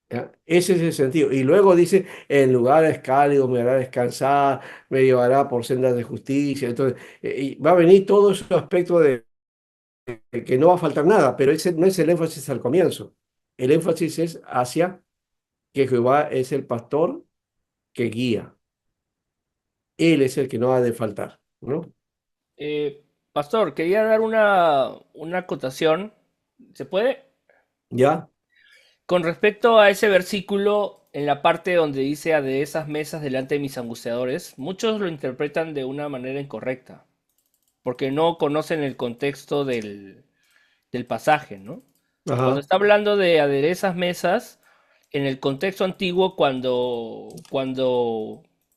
¿Ya? Ese es el sentido. Y luego dice, en lugares cálidos me hará descansar, me llevará por sendas de justicia. Entonces, y va a venir todo ese aspecto de que no va a faltar nada, pero ese no es el énfasis al comienzo. El énfasis es hacia que Jehová es el pastor que guía. Él es el que no ha de faltar, ¿no? Pastor, quería dar una acotación. ¿Se puede? ¿Ya? Con respecto a ese versículo, en la parte donde dice "a de esas mesas delante de mis angustiadores", muchos lo interpretan de una manera incorrecta, porque no conocen el contexto del pasaje, ¿no? Cuando Ajá. está hablando de aderezas mesas, en el contexto antiguo, cuando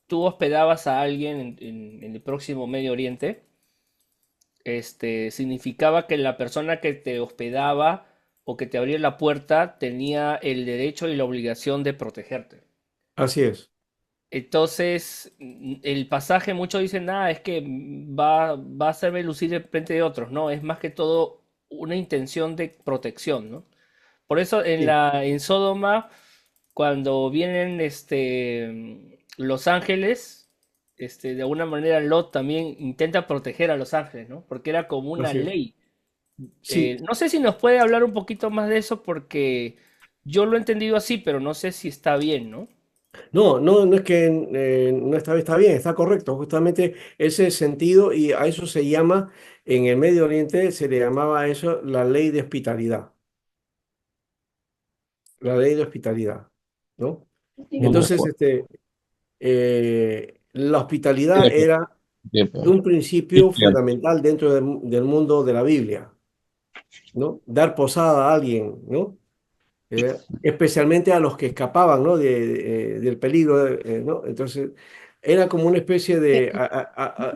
tú hospedabas a alguien en el próximo Medio Oriente, significaba que la persona que te hospedaba o que te abría la puerta tenía el derecho y la obligación de protegerte. Así es. Entonces, el pasaje, muchos dicen, nada, es que va a hacerme lucir en frente de otros. No, es más que todo una intención de protección, ¿no? Por eso Sí, en Sodoma, cuando vienen los ángeles, de alguna manera Lot también intenta proteger a los ángeles, ¿no? Porque era como una así es. ley. Sí. No sé si nos puede hablar un poquito más de eso porque yo lo he entendido así, pero no sé si está bien, ¿no? No es que no está bien, está correcto. Justamente ese sentido, y a eso se llama, en el Medio Oriente se le llamaba a eso la ley de hospitalidad. La ley de hospitalidad, ¿no? No me Entonces, acuerdo. la hospitalidad Bien, era bien, bien. un principio fundamental dentro del mundo de la Biblia, ¿no? Dar posada a alguien, ¿no? Especialmente a los que escapaban, ¿no? Del peligro, ¿no? Entonces, era como una especie de...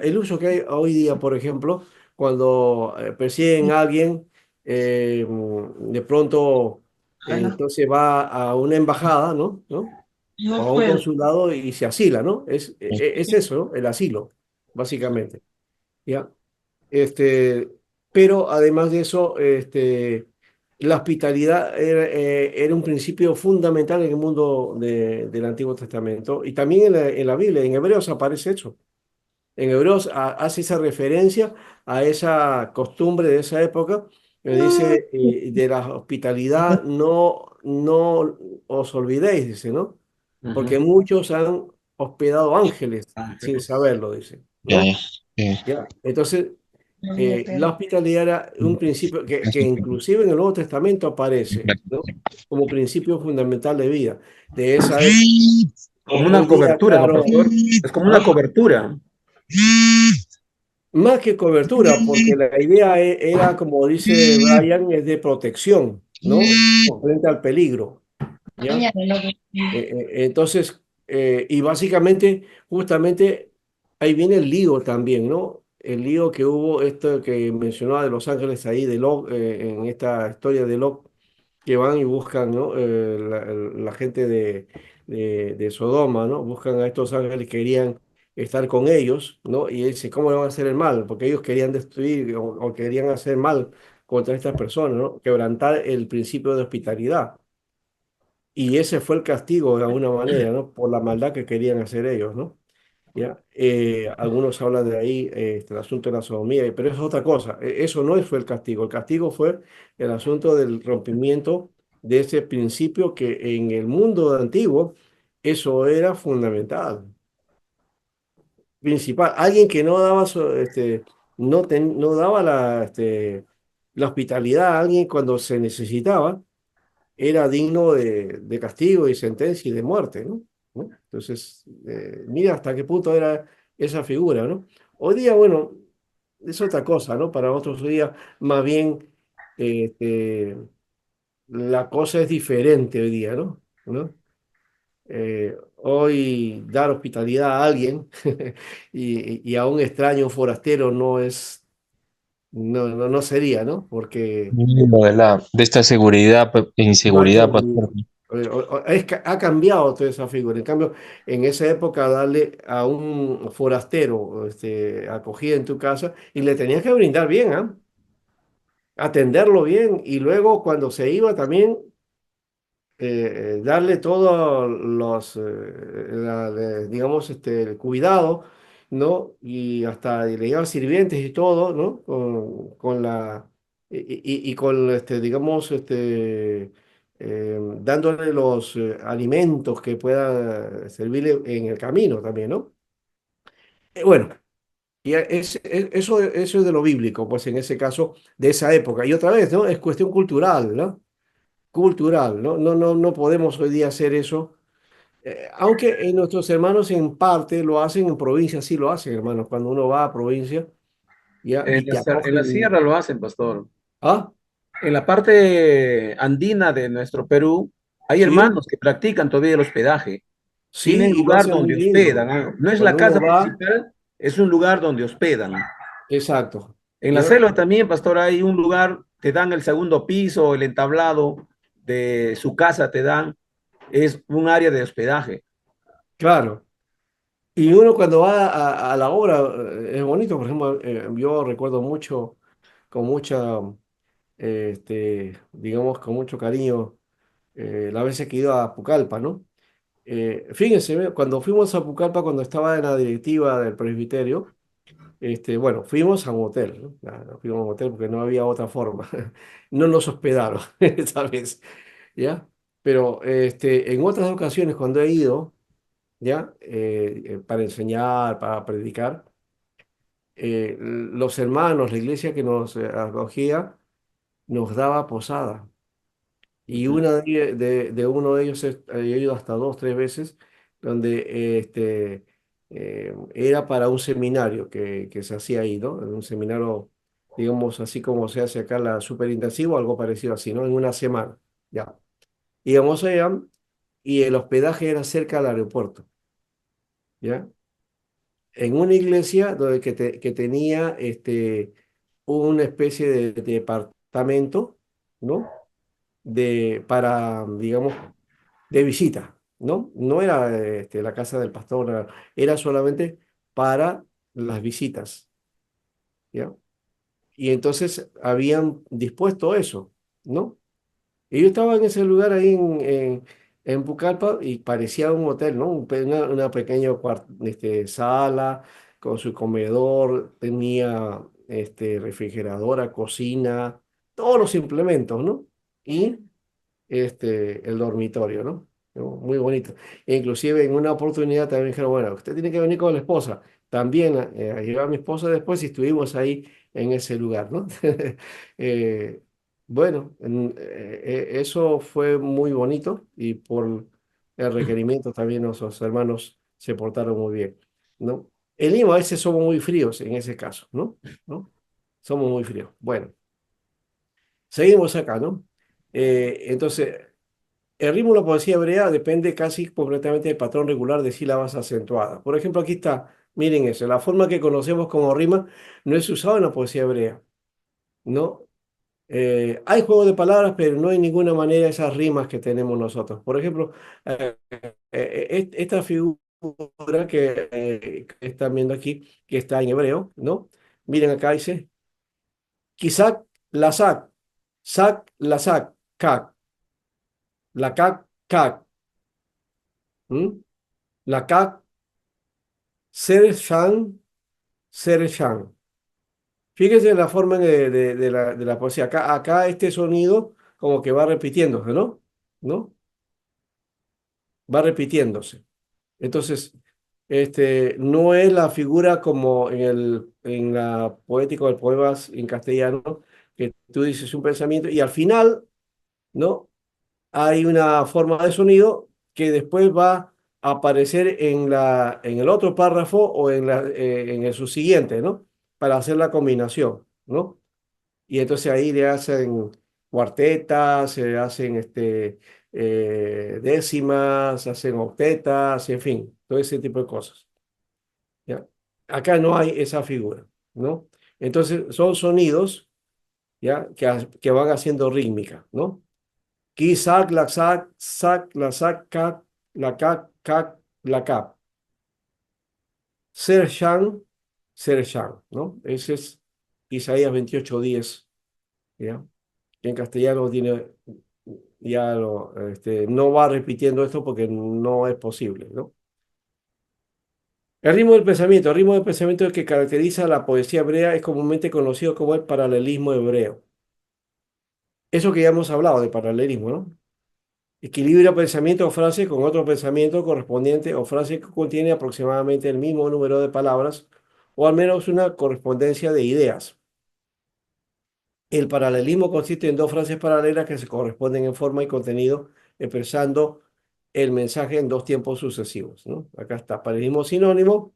el uso que hay hoy día, por ejemplo, cuando persiguen a alguien, de pronto, entonces va a una embajada, ¿no? ¿No? o a un consulado y se asila, ¿no? Es eso, ¿no? El asilo, básicamente, ¿ya? Este, pero además de eso, la hospitalidad era un principio fundamental en el mundo del Antiguo Testamento y también en la Biblia, en Hebreos aparece eso. En Hebreos hace esa referencia a esa costumbre de esa época, que dice, de la hospitalidad no os olvidéis, dice, ¿no? Porque Ujú. muchos han hospedado ángeles sin Ángeles. saberlo, dice, Ya, ¿no? ya. Sí. ¿Ya? Entonces, la hospitalidad era un principio que inclusive en el Nuevo Testamento aparece, ¿no? Como principio fundamental de vida. De esa época, Como hoy una día, cobertura, ¿no, claro, pastor? Es como una ¿ah? cobertura. Más que cobertura, porque la idea era, como dice Brian, es de protección, ¿no? Frente al peligro, ¿ya? Entonces, y básicamente, justamente, ahí viene el lío también, ¿no? El lío que hubo, esto que mencionaba de Los Ángeles ahí, de Lot, en esta historia de Lot, que van y buscan, ¿no? La gente de Sodoma, ¿no? Buscan a estos ángeles, querían estar con ellos, ¿no? Y dice, ¿cómo le van a hacer el mal? Porque ellos querían destruir o querían hacer mal contra estas personas, ¿no? Quebrantar el principio de hospitalidad. Y ese fue el castigo de alguna manera, ¿no? Por la maldad que querían hacer ellos, ¿no? ¿Ya? Algunos hablan de ahí el asunto de la sodomía, pero eso es otra cosa. Eso no fue el castigo fue el asunto del rompimiento de ese principio que en el mundo antiguo eso era fundamental, principal. Alguien que no daba, no daba la hospitalidad a alguien cuando se necesitaba era digno de castigo y sentencia y de muerte, ¿no? ¿No? Entonces, mira hasta qué punto era esa figura, ¿no? Hoy día, bueno, es otra cosa, ¿no? Para otros días, más bien, este, la cosa es diferente hoy día, ¿no? ¿No? Hoy dar hospitalidad a alguien y a un extraño, un forastero, no sería, ¿no? Porque Lo de esta seguridad, más inseguridad, seguridad. pastor. Ha cambiado toda esa figura. En cambio, en esa época darle a un forastero acogida en tu casa y le tenías que brindar bien, ¿ah? Atenderlo bien y luego cuando se iba también darle todos digamos, el cuidado, ¿no? Y hasta le llevar sirvientes y todo, ¿no? Con y con, digamos, dándole los alimentos que puedan servirle en el camino también, ¿no? Bueno, eso es de lo bíblico, pues en ese caso, de esa época. Y otra vez, ¿no? Es cuestión cultural, ¿no? Cultural, ¿no? No podemos hoy día hacer eso. Aunque nuestros hermanos en parte lo hacen en provincia, sí lo hacen, hermanos. Cuando uno va a provincia, ya, y te En la acogen. sierra lo hacen, pastor. Ah, En la parte andina de nuestro Perú, hay sí, hermanos que practican todavía el hospedaje. Tienen sí, y lo lugar hacen muy donde lindo. hospedan. ¿Ah? No es la Cuando uno casa va, principal, es un lugar donde hospedan. exacto, En la ¿ya? selva también, pastor, hay un lugar, te dan el segundo piso, el entablado de su casa te dan, es un área de hospedaje. Claro. Y uno cuando va a la obra, es bonito, por ejemplo, yo recuerdo mucho, con mucha, digamos, con mucho cariño, las veces que he ido a Pucallpa, ¿no? Fíjense, cuando fuimos a Pucallpa, cuando estaba en la directiva del presbiterio, bueno, fuimos a un hotel, ¿no? No, fuimos a un hotel porque no había otra forma. No nos hospedaron esa vez, ¿ya? Pero en otras ocasiones, cuando he ido, ¿ya? Para enseñar, para predicar, los hermanos, la iglesia que nos acogía, nos daba posada. Y Ujú. una de uno de ellos he ido hasta dos, tres veces, donde era para un seminario que se hacía ahí, ¿no? Un seminario, digamos, así como se hace acá la superintensivo, algo parecido así, ¿no? En una semana, ya. Íbamos allá y el hospedaje era cerca del aeropuerto, ¿ya? En una iglesia que tenía una especie de departamento, ¿no? Para, digamos, de visita. ¿no? No era la casa del pastor, era solamente para las visitas, ¿ya? Y entonces habían dispuesto eso, ¿no? Y yo estaba en ese lugar ahí en Pucallpa y parecía un hotel, ¿no? Una pequeña sala con su comedor, tenía refrigeradora, cocina, todos los implementos, ¿no? Y el dormitorio, ¿no? Muy bonito. E inclusive en una oportunidad también dijeron, bueno, usted tiene que venir con la esposa. También llevé a mi esposa después y estuvimos ahí en ese lugar, ¿no? Eh, bueno, eso fue muy bonito y por el requerimiento también nuestros hermanos se portaron muy bien, ¿no? En Lima a veces somos muy fríos en ese caso, ¿no? ¿No? Somos muy fríos. Bueno, seguimos acá, ¿no? Entonces, el ritmo de la poesía hebrea depende casi completamente del patrón regular de sílabas acentuadas. Por ejemplo, aquí está, miren eso, la forma que conocemos como rima no es usada en la poesía hebrea, ¿no? Hay juego de palabras, pero no hay ninguna manera esas rimas que tenemos nosotros. Por ejemplo, esta figura que están viendo aquí, que está en hebreo, ¿no? Miren acá dice, Kisak, Lasak, Sak, Lasak, Kak, la Kak, Kak, ¿m? La Kak, Sershan, Sershan. Fíjense la forma de la poesía. Acá este sonido como que va repitiéndose, ¿no? ¿No? Va repitiéndose. Entonces, no es la figura como en la poética del poemas en castellano, que tú dices un pensamiento y al final, ¿no? Hay una forma de sonido que después va a aparecer en el otro párrafo o en el subsiguiente, ¿no? Para hacer la combinación, ¿no? Y entonces ahí le hacen cuartetas, se hacen décimas, hacen octetas, en fin, todo ese tipo de cosas, ¿ya? Acá no hay esa figura, ¿no? Entonces son sonidos, ¿ya? Que van haciendo rítmica, ¿no? Ki, sac, la sac, cac, la cap. Ser shan, ¿no? Ese es Isaías 28:10, ¿ya? Que en castellano tiene, no va repitiendo esto porque no es posible, ¿no? El ritmo del pensamiento que caracteriza a la poesía hebrea es comúnmente conocido como el paralelismo hebreo. Eso que ya hemos hablado de paralelismo, ¿no? Equilibra pensamiento o frase con otro pensamiento correspondiente o frase que contiene aproximadamente el mismo número de palabras o al menos una correspondencia de ideas. El paralelismo consiste en dos frases paralelas que se corresponden en forma y contenido, expresando el mensaje en dos tiempos sucesivos, ¿no? Acá está, paralelismo sinónimo.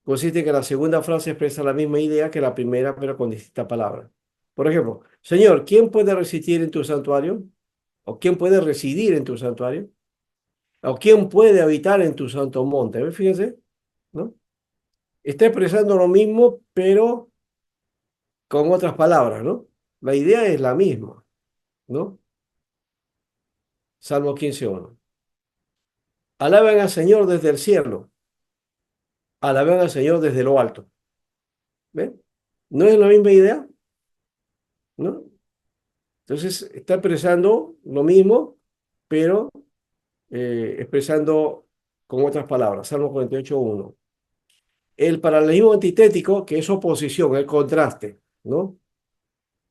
Consiste en que la segunda frase expresa la misma idea que la primera, pero con distintas palabras. Por ejemplo, Señor, ¿quién puede resistir en tu santuario? ¿O quién puede residir en tu santuario? ¿O quién puede habitar en tu santo monte? ¿Ves? Fíjense, ¿no? Está expresando lo mismo, pero con otras palabras, ¿no? La idea es la misma, ¿no? Salmo 15:1. Alaben al Señor desde el cielo, alaben al Señor desde lo alto. ¿Ven? ¿No es la misma idea? ¿No? Entonces está expresando lo mismo, pero expresando con otras palabras. Salmo 48:1. El paralelismo antitético, que es oposición, el contraste, ¿no?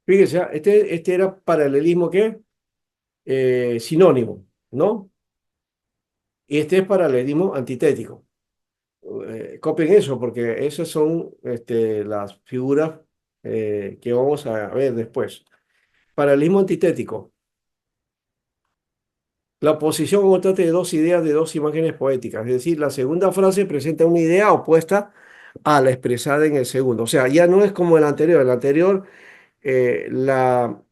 Fíjese, este era paralelismo que sinónimo, ¿no? Y este es paralelismo antitético. Copien eso, porque esas son las figuras que vamos a ver después. Paralelismo antitético. La oposición o contraste de dos ideas de dos imágenes poéticas. Es decir, la segunda frase presenta una idea opuesta a la expresada en el segundo. O sea, ya no es como el anterior. El anterior, la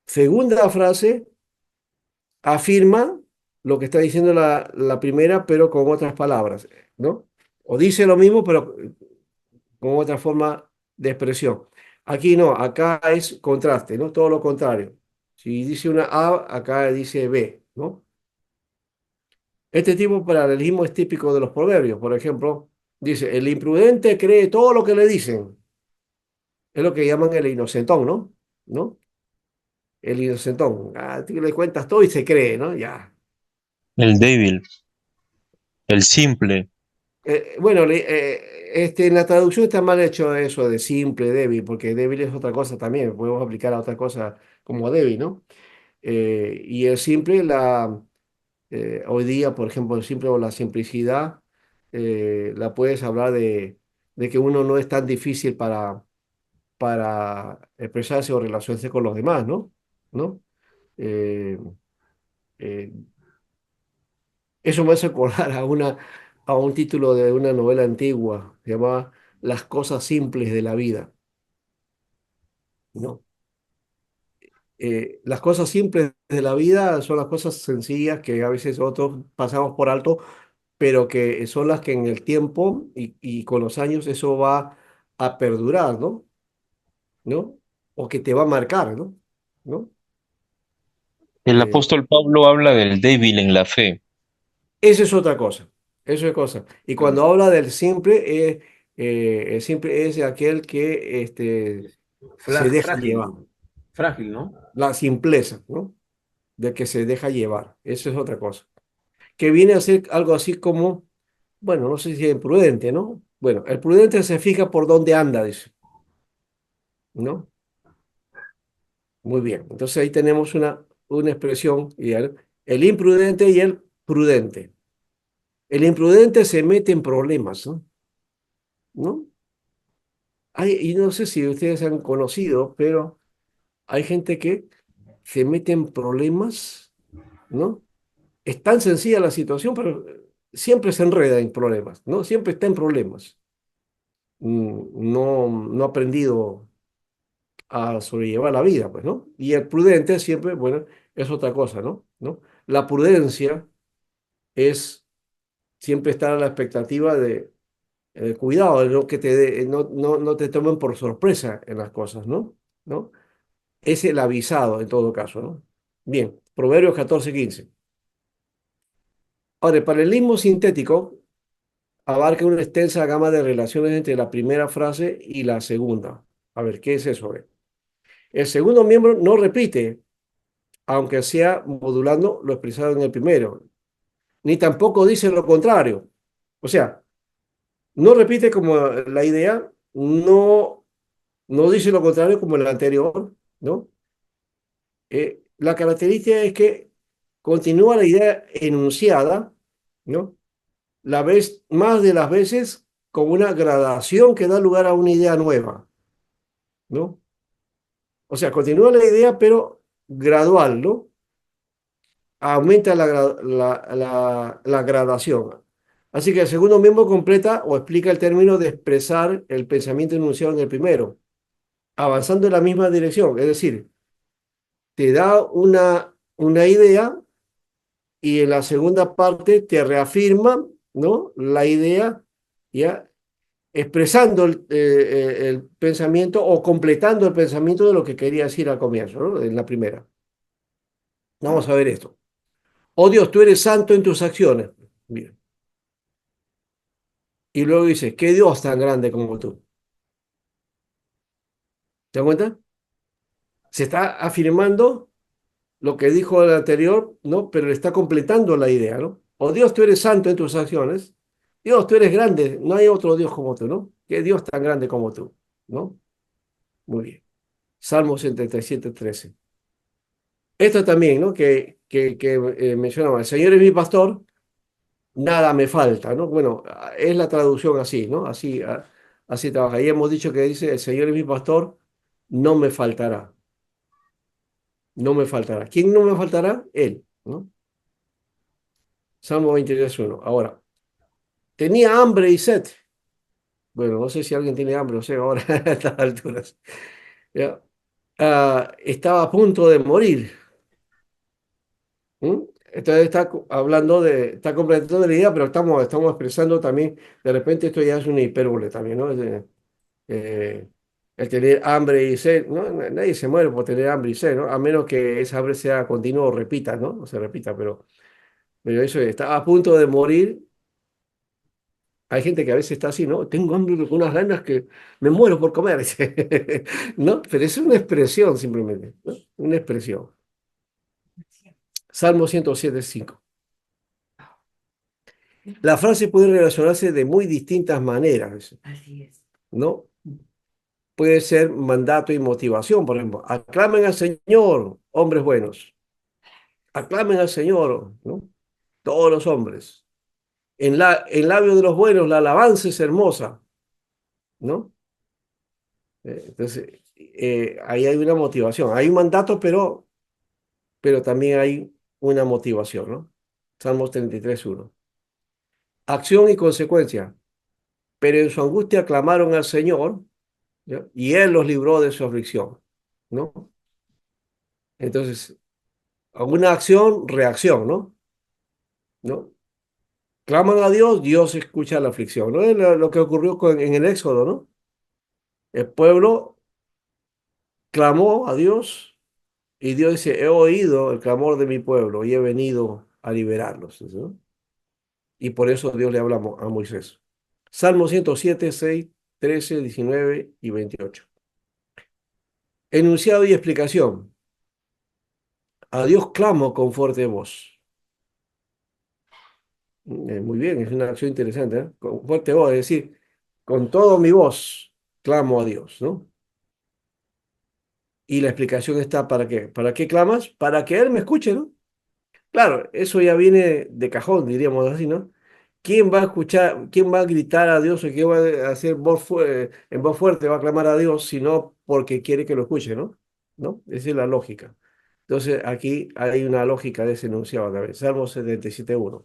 segunda frase afirma lo que está diciendo la primera, pero con otras palabras, ¿no? O dice lo mismo, pero con otra forma de expresión. Aquí no, acá es contraste, ¿no? Todo lo contrario. Si dice una A, acá dice B, ¿no? Este tipo de paralelismo es típico de los proverbios. Por ejemplo, dice, el imprudente cree todo lo que le dicen. Es lo que llaman el inocentón, ¿no? ¿No? El inocentón. Ah, tú le cuentas todo y se cree, ¿no? Ya. El débil, el simple. Bueno, en la traducción está mal hecho eso de simple, débil, porque débil es otra cosa también. Podemos aplicar a otra cosa como débil, ¿no? Y el simple, hoy día, por ejemplo, el simple o la simplicidad, la puedes hablar de que uno no es tan difícil para expresarse o relacionarse con los demás, ¿no? ¿No? Eh, eh, Eso me hace acordar a un título de una novela antigua, se llamaba Las cosas simples de la vida, ¿no? Las cosas simples de la vida son las cosas sencillas que a veces nosotros pasamos por alto, pero que son las que en el tiempo y con los años eso va a perdurar, ¿no? ¿No? O que te va a marcar, ¿no? ¿No? El Eh, apóstol Pablo habla del débil en la fe. Eso es otra cosa. Eso es cosa. Y Mm. cuando habla del simple, el simple es aquel que se deja Frágil, llevar. frágil, ¿no? La simpleza, ¿no? De que se deja llevar. Eso es otra cosa. Que viene a ser algo así como, bueno, no sé si es prudente, ¿no? Bueno, el prudente se fija por dónde anda, dice, ¿no? Muy bien. Entonces ahí tenemos una expresión, y el imprudente y el prudente. El imprudente se mete en problemas, ¿no? ¿No? Y no sé si ustedes han conocido, pero hay gente que se mete en problemas, ¿no? Es tan sencilla la situación, pero siempre se enreda en problemas, ¿no? Siempre está en problemas. No ha aprendido a sobrellevar la vida, pues, ¿no? Y el prudente siempre, bueno, es otra cosa, ¿no? ¿No? La prudencia es siempre estar a la expectativa de cuidado, de no que no te tomen por sorpresa en las cosas, ¿no? ¿No? Es el avisado en todo caso, ¿no? Bien, Proverbios 14:15. Ahora, el paralelismo sintético abarca una extensa gama de relaciones entre la primera frase y la segunda. A ver, ¿qué es eso? El segundo miembro no repite, aunque sea modulando lo expresado en el primero, ni tampoco dice lo contrario. O sea, no repite como la idea, no dice lo contrario como el anterior, ¿no? La característica es que continúa la idea enunciada, ¿no? La vez, más de las veces con una gradación que da lugar a una idea nueva, ¿no? O sea, continúa la idea, pero gradual, ¿no? Aumenta la gradación. Así que el segundo miembro completa o explica el término de expresar el pensamiento enunciado en el primero, avanzando en la misma dirección. Es decir, te da una idea y en la segunda parte te reafirma, ¿no? La idea, ¿ya? Expresando el pensamiento o completando el pensamiento de lo que quería decir al comienzo, ¿no? En la primera. Vamos a ver esto. Oh Dios, tú eres santo en tus acciones. Bien. Y luego dice, ¿qué Dios tan grande como tú? ¿Te das cuenta? Se está afirmando lo que dijo el anterior, ¿no? Pero le está completando la idea, ¿no? Oh Dios, tú eres santo en tus acciones. Dios, tú eres grande. No hay otro Dios como tú, ¿no? ¿Qué Dios tan grande como tú? ¿No? Muy bien. Salmo 77:13. Esto también, ¿no? Que mencionaba, el Señor es mi pastor, nada me falta, ¿no? Bueno, es la traducción así, ¿no? Así trabaja. Y hemos dicho que dice, el Señor es mi pastor, no me faltará, no me faltará. ¿Quién no me faltará? Él, ¿no? Salmo 23:1. Ahora, tenía hambre y sed. Bueno, no sé si alguien tiene hambre, no sé, ahora a estas alturas. ¿Ya? Estaba a punto de morir. ¿Mm? Entonces hablando está completando la idea, pero estamos expresando también, de repente esto ya es una hipérbole también, ¿no? Eh, el tener hambre y sed, ¿no? Nadie se muere por tener hambre y sed, ¿no? A menos que esa hambre sea continua o repita, ¿no? O se repita, pero Pero eso está a punto de morir. Hay gente que a veces está así, ¿no? Tengo hambre con unas ganas que me muero por comer, dice. ¿No? Pero es una expresión simplemente, ¿no? Una expresión. Salmo 107:5. La frase puede relacionarse de muy distintas maneras, ¿no? Puede ser mandato y motivación, por ejemplo. Aclamen al Señor, hombres buenos. Aclamen al Señor, ¿no? Todos los hombres. En labios de los buenos la alabanza es hermosa, ¿no? Entonces, ahí hay una motivación. Hay un mandato, pero también hay una motivación, ¿no? Salmos 33:1. Acción y consecuencia. Pero en su angustia clamaron al Señor, ¿ya? Y Él los libró de su aflicción, ¿no? Entonces, alguna acción, reacción, ¿no? ¿No? Claman a Dios, Dios escucha la aflicción, ¿no? Es lo que ocurrió en el Éxodo, ¿no? El pueblo clamó a Dios y Dios dice, he oído el clamor de mi pueblo y he venido a liberarlos, ¿no? Y por eso Dios le habla a Moisés. Salmo 107, 6, 13, 19 y 28. Enunciado y explicación. A Dios clamo con fuerte voz. Muy bien, es una acción interesante, ¿eh? Con fuerte voz, es decir, con toda mi voz clamo a Dios, ¿no? Y la explicación está ¿para qué? ¿Para qué clamas? Para que Él me escuche, ¿no? Claro, eso ya viene de cajón, diríamos así, ¿no? ¿Quién va a escuchar, quién va a gritar a Dios o quién va a hacer en voz fuerte, va a clamar a Dios, sino porque quiere que lo escuche, ¿no? ¿No? Esa es la lógica. Entonces, aquí hay una lógica de ese enunciado también. Salmo 77:1.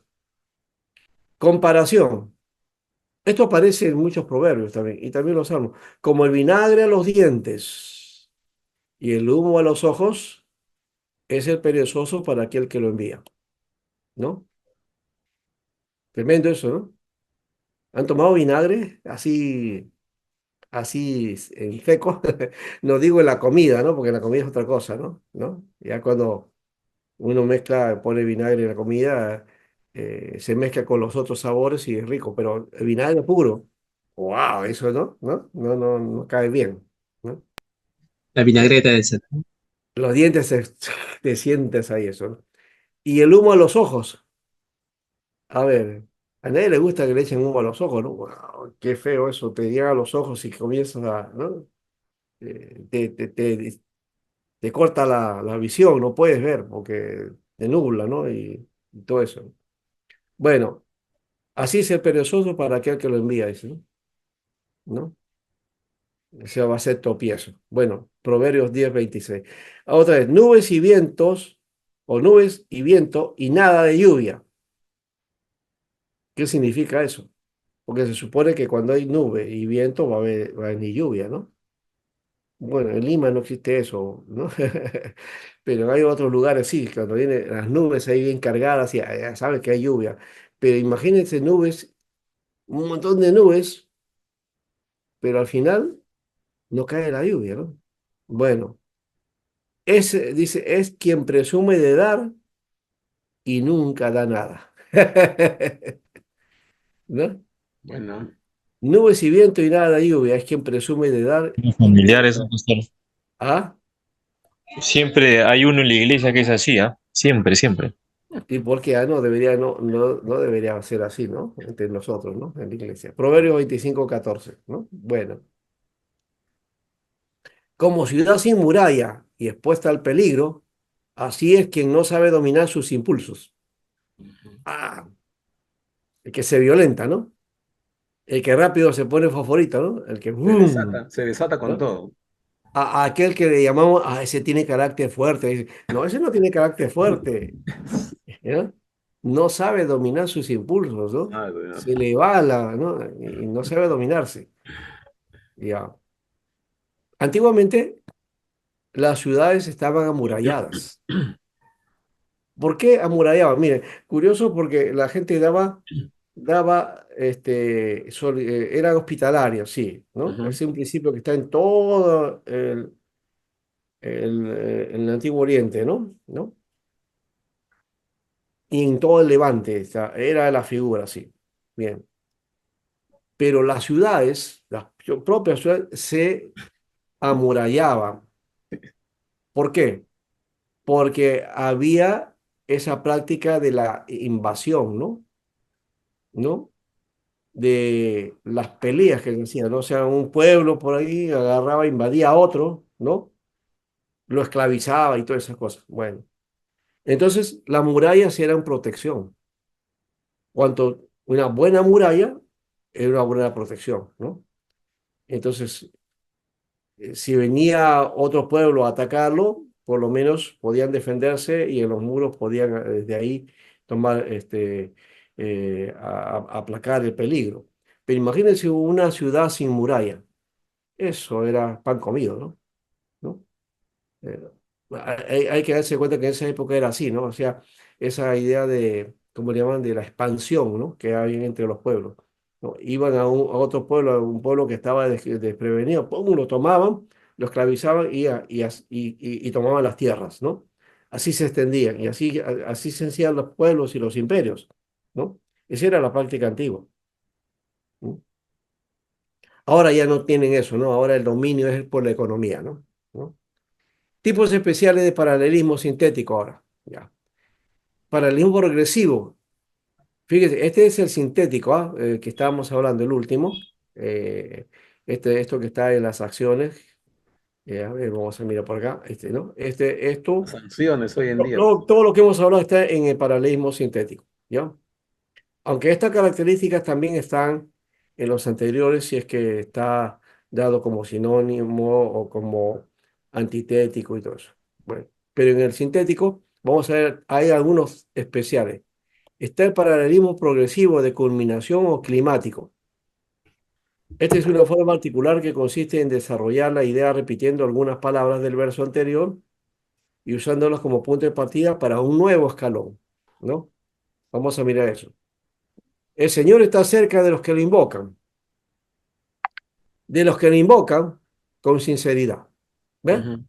Comparación. Esto aparece en muchos proverbios también, y también los salmos. Como el vinagre a los dientes y el humo a los ojos, es el perezoso para aquel que lo envía, ¿no? Tremendo eso, ¿no? ¿Han tomado vinagre así en seco? No digo en la comida, ¿no? Porque la comida es otra cosa, ¿no? ¿No? Ya cuando uno mezcla, pone vinagre en la comida, se mezcla con los otros sabores y es rico, pero el vinagre puro, wow, eso no cae bien, ¿no? La vinagreta de esa. Los dientes te sientes ahí eso, ¿no? Y el humo a los ojos, a ver, a nadie le gusta que le echen humo a los ojos, ¿no? Wow, qué feo eso, te llega a los ojos y comienzas a, ¿no? Te corta la visión, no puedes ver porque te nubla, ¿no? Y todo eso. Bueno. Así es el perezoso para aquel que lo envía, dice, ¿no? ¿No? O sea, va a ser tropiezo. Bueno, Proverbios 10:26. Otra vez, nubes y vientos, o nubes y viento, y nada de lluvia. ¿Qué significa eso? Porque se supone que cuando hay nube y viento va a venir lluvia, ¿no? Bueno, en Lima no existe eso, ¿no? Pero hay otros lugares, sí, cuando vienen las nubes ahí bien cargadas, ya sabes que hay lluvia. Pero imagínense nubes, un montón de nubes, pero al final no cae la lluvia, ¿no? Bueno, dice, es quien presume de dar y nunca da nada. ¿No? Bueno, Nubes y viento y nada de lluvia, es quien presume de dar Los y familiares, nunca. pastor. ¿Ah? Siempre hay uno en la iglesia que es así, ¿ah? Siempre, siempre. ¿Y por qué? No debería, no debería ser así, ¿no? Entre nosotros, ¿no? En la iglesia. Proverbios 25:14, ¿no? Bueno, como ciudad sin muralla y expuesta al peligro, así es quien no sabe dominar sus impulsos. Ah, el que se violenta, ¿no? El que rápido se pone fosforito, ¿no? El que ¡boom! se desata con ¿No? todo. A aquel que le llamamos, ese tiene carácter fuerte. Dice, no, ese no tiene carácter fuerte, ¿ya? No sabe dominar sus impulsos, ¿no? Ah, bueno. Se le va ¿no? Y no sabe dominarse. Ya. Antiguamente las ciudades estaban amuralladas. ¿Por qué amurallaban? Mire, curioso porque la gente eran hospitalarios, sí, ¿no? Ujú. Ese es un principio que está en todo el Antiguo Oriente, ¿no? ¿No? y en todo el Levante, era la figura así. Bien. Pero las ciudades, las propias ciudades, se amurallaban. ¿Por qué? Porque había esa práctica de la invasión, ¿no? ¿No? De las peleas que se hacían, ¿no? O sea, un pueblo por ahí agarraba, invadía a otro, ¿no? Lo esclavizaba y todas esas cosas. Bueno, entonces las murallas eran protección. Cuanto una buena muralla era una buena protección, ¿no? Entonces, si venía otro pueblo a atacarlo, por lo menos podían defenderse y en los muros podían desde ahí tomar, aplacar el peligro. Pero imagínense una ciudad sin muralla. Eso era pan comido, ¿no? ¿No? Eh, hay que darse cuenta que en esa época era así, ¿no? O sea, esa idea de, ¿cómo le llaman? De la expansión, ¿no? Que había entre los pueblos, ¿no? Iban a otro pueblo, a un pueblo que estaba desprevenido, ¡pum! Lo tomaban, lo esclavizaban y tomaban las tierras, ¿no? Así se extendían y así se hacían los pueblos y los imperios, ¿no? Esa era la práctica antigua, ¿no? Ahora ya no tienen eso, ¿no? Ahora el dominio es por la economía, ¿no? ¿No? Tipos especiales de paralelismo sintético ahora. Ya. Paralelismo progresivo. Fíjese, este es el sintético, ¿ah? Que estábamos hablando, el último. Eh, esto que está en las acciones. A ver, vamos a mirar por acá. ¿No? Las sanciones hoy en día. Todo lo que hemos hablado está en el paralelismo sintético. ¿Ya? Aunque estas características también están en los anteriores, si es que está dado como sinónimo o como antitético y todo eso. Bueno, pero en el sintético, vamos a ver, hay algunos especiales. Está el paralelismo progresivo de culminación o climático. Esta es una forma particular que consiste en desarrollar la idea repitiendo algunas palabras del verso anterior y usándolas como punto de partida para un nuevo escalón, ¿no? Vamos a mirar eso. El Señor está cerca de los que lo invocan, con sinceridad. ¿Ves? Ujú.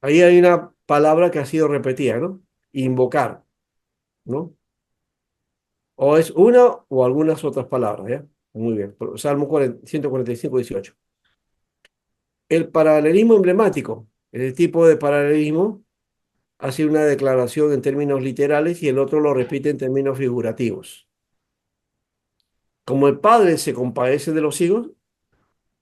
Ahí hay una palabra que ha sido repetida, ¿no? Invocar, ¿no? O es una o algunas otras palabras, ¿ya? Muy bien. Salmo 145, 18. El paralelismo emblemático, el tipo de paralelismo hace una declaración en términos literales y el otro lo repite en términos figurativos. Como el padre se compadece de los hijos,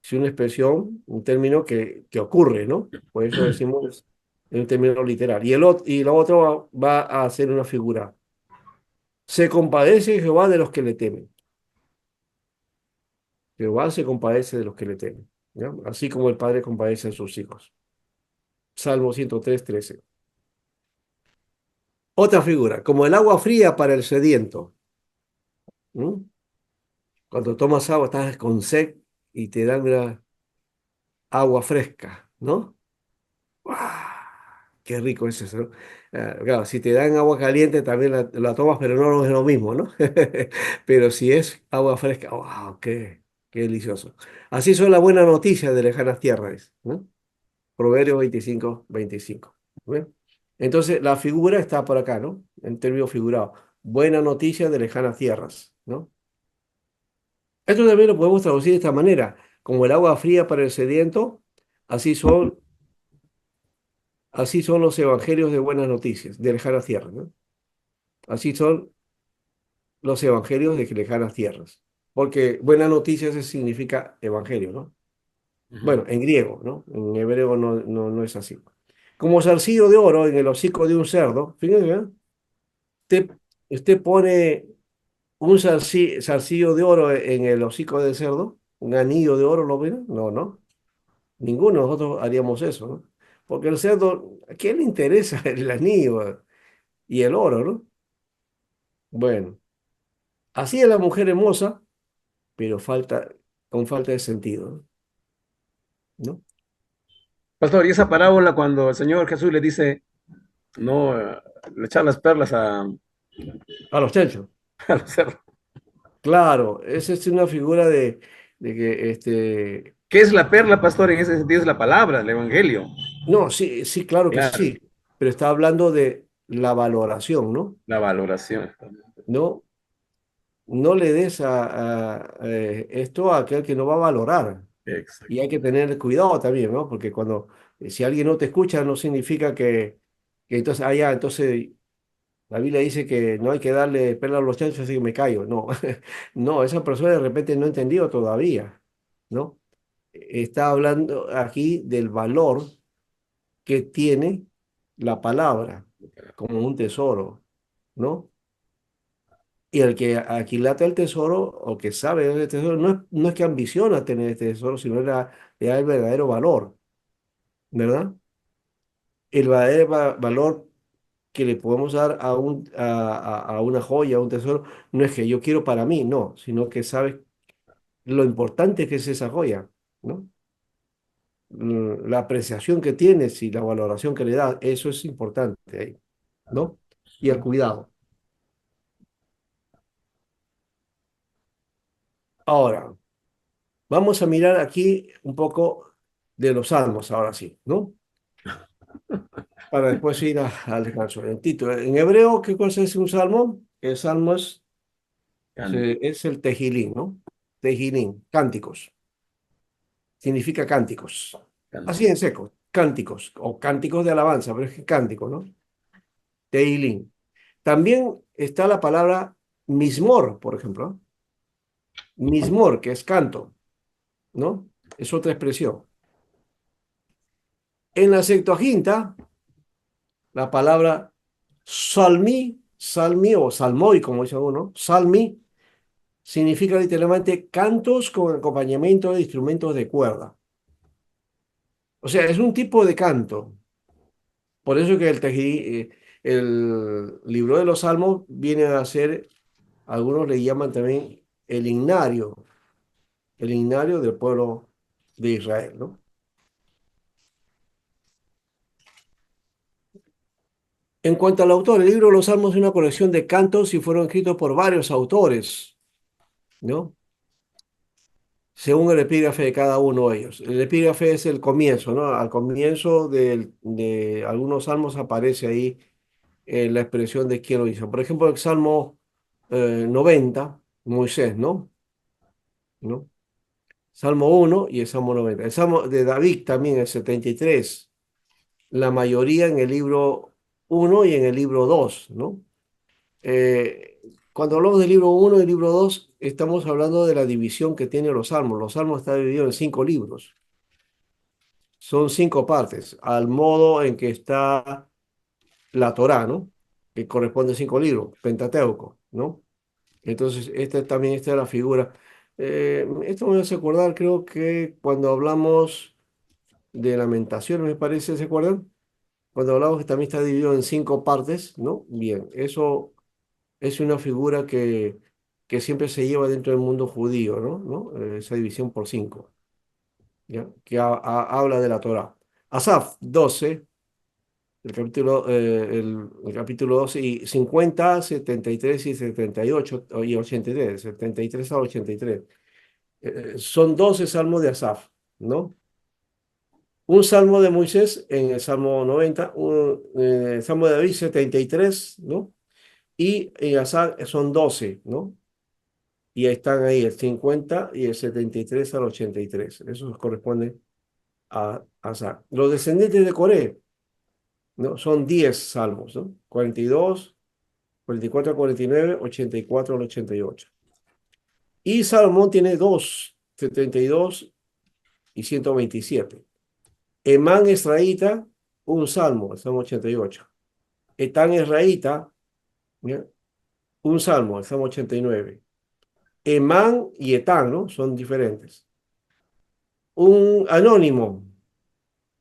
es una expresión, un término que ocurre, ¿no? Por eso decimos en un término literal. Y lo otro va a ser una figura. Se compadece Jehová de los que le temen. Jehová se compadece de los que le temen, ¿ya? Así como el padre compadece a sus hijos. Salmo 103, 13. Otra figura, como el agua fría para el sediento. ¿Mm? Cuando tomas agua, estás con sed y te dan una agua fresca, ¿no? ¡Guau! Qué rico es eso, ¿no? Claro, si te dan agua caliente también la tomas, pero no es lo mismo, ¿no? Pero si es agua fresca, ¡wow! Qué delicioso. Así son las buenas noticias de lejanas tierras, ¿no? Proverbios 25, 25. ¿Ven? Entonces, la figura está por acá, ¿no? En términos figurados. Buena noticia de lejanas tierras, ¿no? Esto también lo podemos traducir de esta manera. Como el agua fría para el sediento, así son, así son los evangelios de buenas noticias, de lejanas tierras, ¿no? Así son los evangelios de lejanas tierras. Porque buenas noticias significa evangelio, ¿no? Bueno, Ujú. en griego, ¿no? En hebreo no es así. Como zarcillo de oro en el hocico de un cerdo, fíjense, ¿eh? Usted, usted pone un zarcillo de oro en el hocico del cerdo, un anillo de oro, ¿lo ven? No, no. Ninguno de nosotros haríamos eso, ¿no? Porque el cerdo, ¿a quién le interesa el anillo y el oro, ¿no? Bueno, así es la mujer hermosa, pero con falta de sentido, ¿no? Pastor, y esa parábola cuando el Señor Jesús le dice, no, le echar las perlas A los techos. a los cerdos. Claro, esa es una figura de que, ¿Qué es la perla, pastor? En ese sentido es la palabra, el evangelio. no, sí, sí, claro que Claro. sí, pero está hablando de la valoración, ¿no? La valoración. No, no le des esto a aquel que no va a valorar. Exacto. Y hay que tener cuidado también, ¿no? Porque cuando, si alguien no te escucha, no significa que entonces, entonces la Biblia dice que no hay que darle pelo a los chanchos, así que me callo. No, no, esa persona de repente no ha entendido todavía, ¿no? Está hablando aquí del valor que tiene la palabra como un tesoro, ¿no? Y el que aquilata el tesoro o que sabe del tesoro no es que ambiciona tener este tesoro, sino le da el verdadero valor, ¿verdad? El verdadero valor que le podemos dar a una joya, a un tesoro, no es que yo quiero para mí, no, sino que sabes lo importante que es esa joya, ¿no? La apreciación que tienes y la valoración que le das, eso es importante ahí, ¿no? Y el cuidado. Ahora, vamos a mirar aquí un poco de los salmos, ahora sí, ¿no? Para después ir al descanso. En Tito, en hebreo, ¿qué cosa es un salmo? El salmo Can- es el tejilín, ¿no? Tejilín, cánticos. Significa cánticos. Así canción. en seco, cánticos o cánticos de alabanza, pero es que cántico, ¿no? Tejilín. También está la palabra mismor, por ejemplo. Mismor, que es canto, ¿no? Es otra expresión. En la Septuaginta, la palabra salmi, salmi o salmoi, como dice uno, salmi, significa literalmente cantos con acompañamiento de instrumentos de cuerda. O sea, es un tipo de canto. Por eso que el libro de los Salmos viene a ser, algunos le llaman también el himnario del pueblo de Israel, ¿no? En cuanto al autor, el libro de los Salmos es una colección de cantos y fueron escritos por varios autores, ¿no? Según el epígrafe de cada uno de ellos. El epígrafe es el comienzo, ¿no? Al comienzo de algunos salmos aparece ahí la expresión de quién lo hizo. Por ejemplo, el Salmo 90, Moisés, ¿no? ¿No? Salmo 1 y el Salmo 90. El Salmo de David también, el 73. La mayoría en el libro 1 y en el libro 2, ¿no? Cuando hablamos del libro 1 y el libro 2, estamos hablando de la división que tienen los salmos. Los salmos están divididos en 5 libros. Son 5 partes, al modo en que está la Torá, ¿no? Que corresponde a 5 libros, Pentateuco, ¿no? Entonces, esta es la figura. Esto me hace acordar, creo que cuando hablamos de Lamentaciones, me parece, ¿se acuerdan? Cuando hablamos que también está dividido en 5 partes, ¿no? Bien, eso es una figura que siempre se lleva dentro del mundo judío, ¿no? ¿No? Esa división por 5, ¿ya? Que habla de la Torá. Asaf 12, el capítulo 12 y 50, 73 y 78 y 83, 73 a 83. Son 12 salmos de Asaf, ¿no? Un salmo de Moisés en el Salmo 90, el Salmo de David 73, ¿no? Y en Asaf son 12, ¿no? Y están ahí el 50 y el 73 al 83. Eso corresponde a Asaf. Los descendientes de Coré, ¿no? Son 10 salmos, ¿no? 42, 44 al 49, 84 al 88. Y Salomón tiene 2, 72 y 127. Emán Esraíta, un salmo, el Salmo 88. Etán Esraíta, ¿ya? Un salmo, el Salmo 89. Emán y Etán, ¿no? Son diferentes. Un anónimo,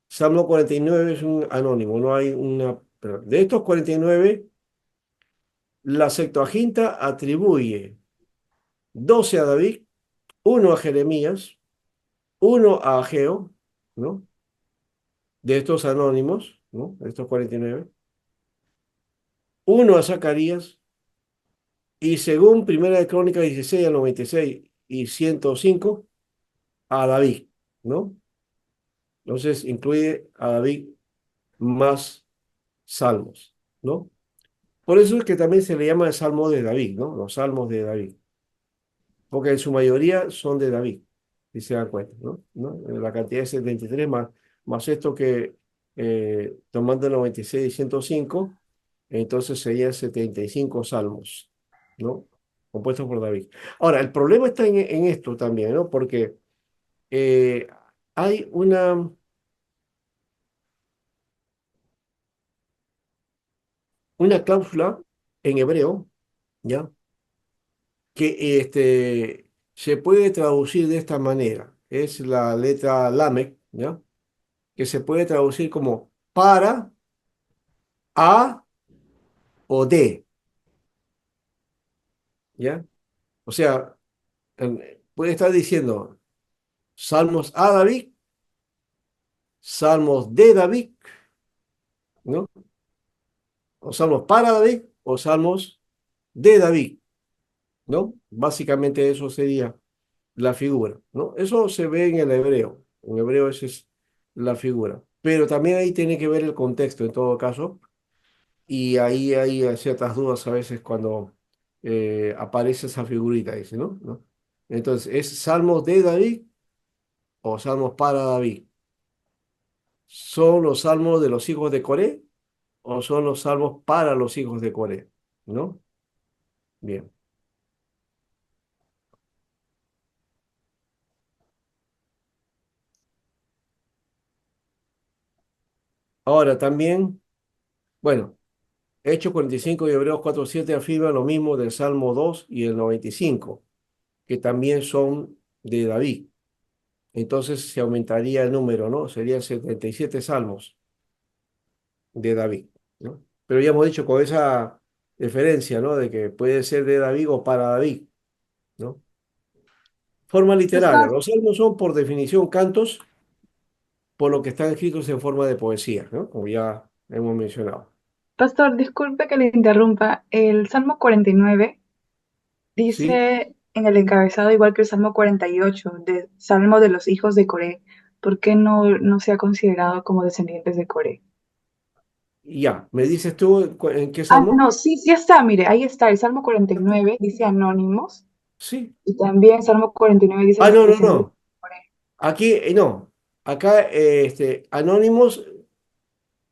Salmo 49 es un anónimo, no hay una... De estos 49, la Septuaginta atribuye 12 a David, uno a Jeremías, uno a Ageo, ¿no? De estos anónimos, ¿no? De estos 49, uno a Zacarías, y según Primera de Crónicas 16 al 96 y 105, a David, ¿no? Entonces incluye a David más salmos, ¿no? Por eso es que también se le llama el Salmo de David, ¿no? Los Salmos de David, porque en su mayoría son de David, si se dan cuenta, ¿no? La cantidad es 73 más esto que tomando el 96 y 105, entonces serían 75 salmos, ¿no? Compuestos por David. Ahora, el problema está en esto también, ¿no? Porque eh, hay una cláusula en hebreo, ¿ya? Que se puede traducir de esta manera. Es la letra Lamed, ¿ya? Que se puede traducir como para, a o de, ¿ya? O sea, puede estar diciendo salmos a David, salmos de David, ¿no? O salmos para David o salmos de David, ¿no? Básicamente eso sería la figura, ¿no? Eso se ve en el hebreo. En hebreo esa es la figura. Pero también ahí tiene que ver el contexto en todo caso. Y ahí hay ciertas dudas a veces cuando aparece esa figurita, dice, ¿no? ¿No? Entonces, ¿es Salmos de David o Salmos para David? ¿Son los salmos de los hijos de Coré o son los salmos para los hijos de Coré? ¿No? Bien. Ahora también, bueno, Hechos 45 y Hebreos 4:7 afirman lo mismo del Salmo 2 y el 95, que también son de David. Entonces se aumentaría el número, ¿no? Serían 77 salmos de David, ¿no? Pero ya hemos dicho con esa diferencia, ¿no? De que puede ser de David o para David, ¿no? Forma literaria. Pastor, Los salmos son por definición cantos, por lo que están escritos en forma de poesía, ¿no? Como ya hemos mencionado. Pastor, disculpe que le interrumpa. El Salmo 49 ¿Sí? dice en el encabezado, igual que el Salmo 48, de Salmo de los hijos de Coré. ¿Por qué no se ha considerado como descendientes de Coré? Y ya, ¿me dices tú en qué Ah, salmo? no, sí, sí está, mire, ahí está, el Salmo 49 dice anónimos Sí. y también Salmo 49 dice Ah, los no, no, descendientes no. de Coré. Aquí, no. Acá, anónimos,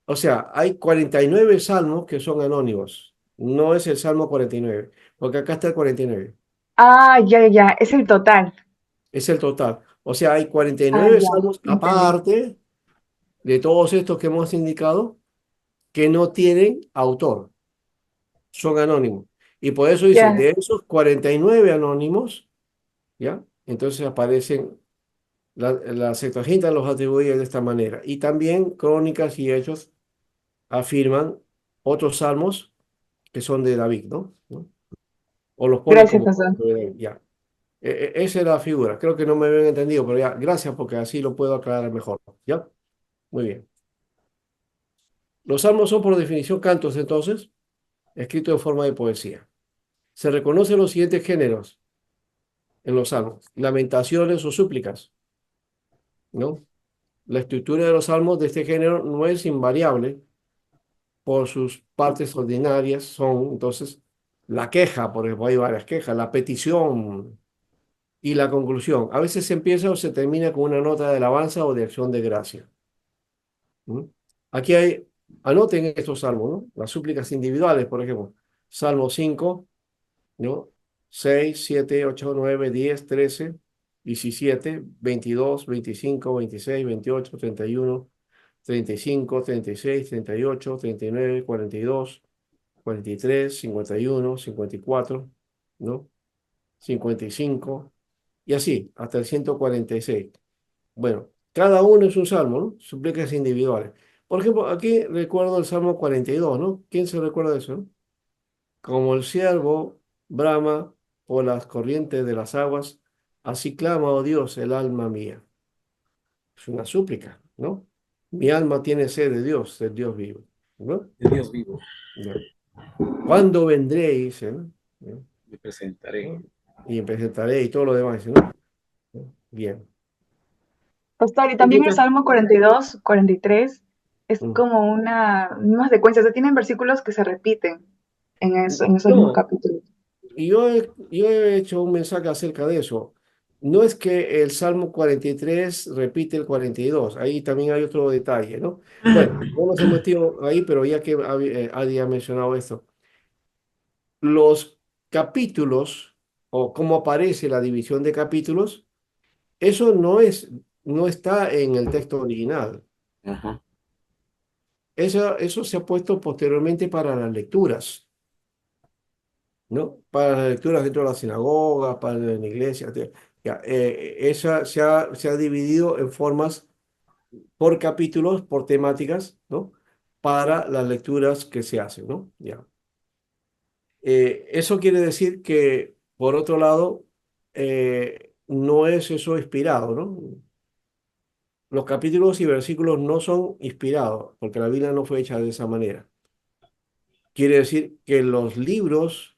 o sea, hay 49 salmos que son anónimos. No es el Salmo 49, porque acá está el 49. Ah, ya, es el total. Es el total. O sea, hay cuarenta y Ah, nueve ya, salmos entendí. aparte de todos estos que hemos indicado que no tienen autor, son anónimos. Y por eso dice, Ya, de esos 49 anónimos, ¿ya? Entonces aparecen, la Septuaginta los atribuye de esta manera. Y también Crónicas y Hechos afirman otros salmos que son de David, ¿no? ¿No? O los ponen gracias, como pastor. de David, ya. Esa es la figura. Creo que no me habían entendido, pero ya, gracias porque así lo puedo aclarar mejor. ¿Ya? Muy bien. Los salmos son por definición cantos, entonces, escritos en forma de poesía. Se reconocen los siguientes géneros en los salmos: lamentaciones o súplicas, ¿no? La estructura de los salmos de este género no es invariable por sus partes ordinarias, son entonces la queja, por ejemplo, hay varias quejas, la petición y la conclusión. A veces se empieza o se termina con una nota de alabanza o de acción de gracia. ¿Mm? Aquí anoten estos salmos, ¿no? Las súplicas individuales, por ejemplo, Salmo 5, ¿no? 6, 7, 8, 9, 10, 13, 17, 22, 25, 26, 28, 31, 35, 36, 38, 39, 42, 43, 51, 54, ¿no? 55, y así, hasta el 146. Bueno, cada uno es un salmo, ¿no? Súplicas individuales. Por ejemplo, aquí recuerdo el Salmo 42, ¿no? ¿Quién se recuerda de eso, no? Como el ciervo brama por las corrientes de las aguas, así clama, oh Dios, el alma mía. Es una súplica, ¿no? Mi alma tiene sed de Dios, del Dios vivo, ¿no? De Dios vivo, Ya. ¿Cuándo vendré? Dice, ¿no? ¿No? me presentaré. ¿No? Y me presentaré y todo lo demás, dice, ¿no? Bien. Pastor, y también el Súplica. Salmo 42, 43 es Mm. como una secuencia, o sea, tienen versículos que se repiten. en esos mismos No, capítulos. y yo he hecho un mensaje acerca de eso. No es que el Salmo 43 repite el 42, ahí también hay otro detalle, ¿no? Bueno, no nos hemos metido ahí, pero ya que Adi ha mencionado esto, los capítulos o cómo aparece la división de capítulos, eso no está en el texto original. Ajá. Eso se ha puesto posteriormente para las lecturas, ¿no? Para las lecturas dentro de la sinagoga, para la iglesia. Ya, esa se ha dividido en formas por capítulos, por temáticas, ¿no? Para las lecturas que se hacen, ¿no? Ya. Eso quiere decir que, por otro lado, no es eso inspirado, ¿no? Los capítulos y versículos no son inspirados, porque la Biblia no fue hecha de esa manera. Quiere decir que los libros,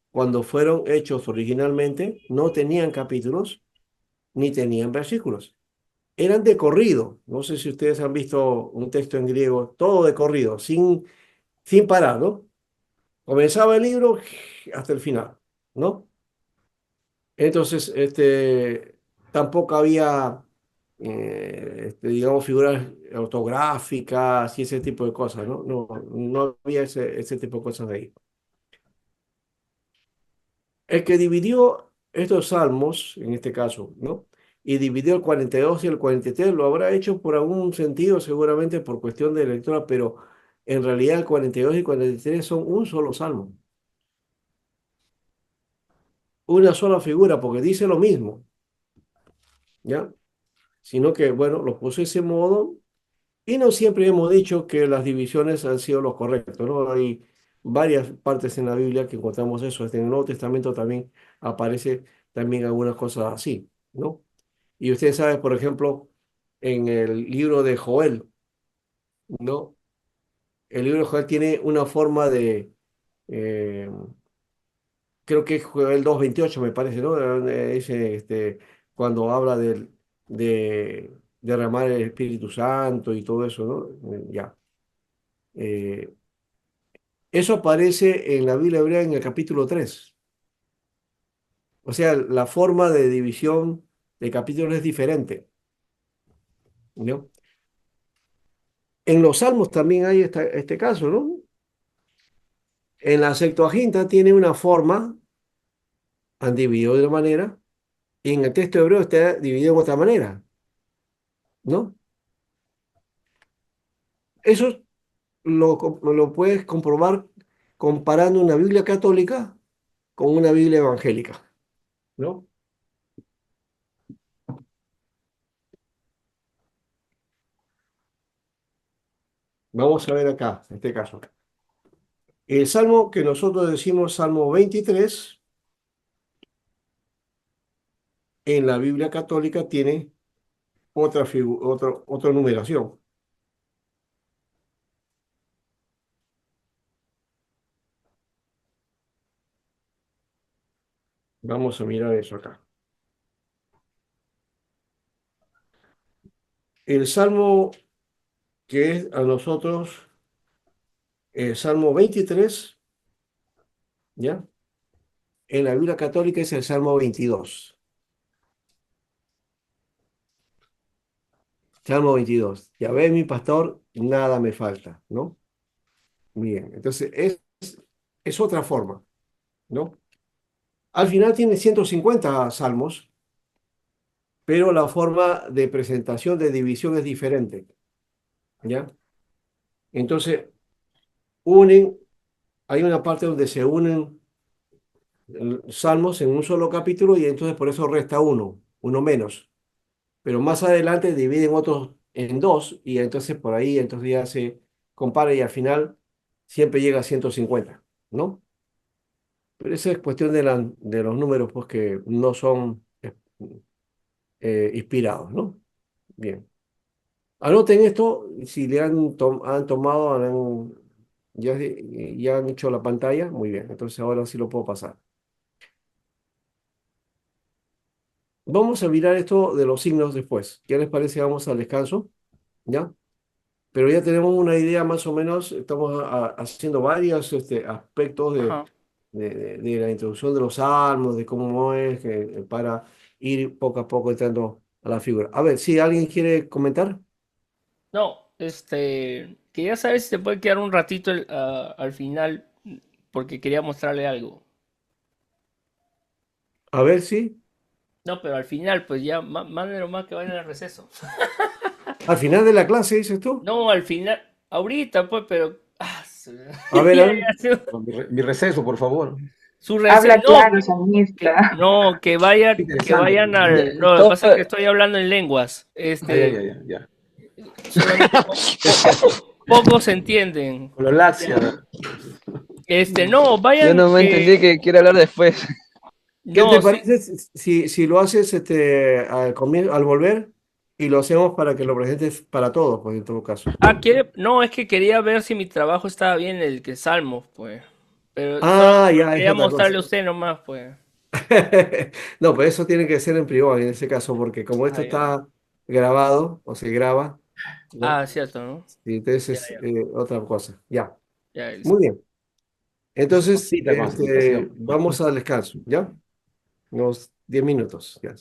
cuando fueron hechos originalmente, no tenían capítulos ni tenían versículos. Eran de corrido. No sé si ustedes han visto un texto en griego, todo de corrido, sin parar, ¿no? Comenzaba el libro hasta el final, ¿no? Entonces, tampoco había, digamos, figuras ortográficas y ese tipo de cosas, ¿no? No había ese tipo de cosas ahí. El que dividió estos salmos, en este caso, ¿no? Y dividió el 42 y el 43, lo habrá hecho por algún sentido, seguramente por cuestión de lectura, pero en realidad el 42 y 43 son un solo salmo, una sola figura, porque dice lo mismo, ¿ya? Sino que, bueno, lo puso de ese modo y no siempre hemos dicho que las divisiones han sido lo correcto, ¿no? Hay varias partes en la Biblia que encontramos eso. En el Nuevo Testamento también aparece también algunas cosas así, ¿no? Y usted sabe, por ejemplo, en el libro de Joel, ¿no? El libro de Joel tiene una forma eh, creo que es Joel 2:28 me parece, ¿no? Donde dice, cuando habla de derramar el Espíritu Santo y todo eso, ¿no? Ya. Eh, Eso aparece en la Biblia hebrea en el capítulo 3. O sea, la forma de división de capítulos es diferente, ¿no? En los Salmos también hay este caso, ¿no? En la Septuaginta tiene una forma, han dividido de una manera, y en el texto hebreo está dividido de otra manera, ¿no? Eso lo puedes comprobar comparando una Biblia católica con una Biblia evangélica, ¿no? Vamos a ver acá, en este caso. El salmo que nosotros decimos Salmo 23, en la Biblia católica tiene otra numeración. Vamos a mirar eso acá. El salmo que es a nosotros, el Salmo 23, ¿ya? En la Biblia católica es el Salmo 22. Salmo 22. Ya ve mi pastor, nada me falta, ¿no? Bien, entonces es otra forma, ¿no? Al final tiene 150 salmos, pero la forma de presentación, de división es diferente, ¿ya? Entonces, unen, hay una parte donde se unen salmos en un solo capítulo y entonces por eso resta uno menos. Pero más adelante dividen otros en dos y entonces por ahí entonces ya se compara y al final siempre llega a 150, ¿no? Pero esa es cuestión de los números, pues que no son inspirados, ¿no? Bien. Anoten esto, si le han tomado, ya han hecho la pantalla, muy bien, entonces ahora sí lo puedo pasar. Vamos a mirar esto de los signos después. ¿Qué les parece? Vamos al descanso, ¿ya? pero ya tenemos una idea más o menos, estamos haciendo varios aspectos Ajá. de la introducción de los salmos, de cómo es, para ir poco a poco entrando a la figura. A ver, si alguien quiere comentar, No, quería saber si se puede quedar un ratito al final, porque quería mostrarle algo. a ver si No, pero al final, pues ya, mándenlo más que vayan al receso. al final de la clase dices tú. No, al final, ahorita, pues, pero. A Ya, ver, ya, Mi receso, por favor. su Habla no, claro, Samitra. no, que Interesante. vayan al. No, lo que pasa es que estoy hablando en lenguas. Ah, ya. Solamente pocos entienden. Hololaxia. No, Yo vayan, no me entendí que quiere hablar después. ¿qué te no, sí. parece si lo haces al volver y lo hacemos para que lo presentes para todos, pues en todo caso? No, es que quería ver si mi trabajo estaba bien el que Salmos, pues. Pero Ah, ya, es quería otra cosa. mostrarle a usted nomás, pues. No, pero eso tiene que ser en privado en ese caso, porque como esto Ah, ya. está grabado o se graba, ¿no? Ah, cierto, ¿no? Y entonces Ya, es ya, otra cosa. Ya, ya, muy listo. bien. Entonces, Cita con su invitación. vamos al descanso, ¿ya? Unos 10 minutos, ya.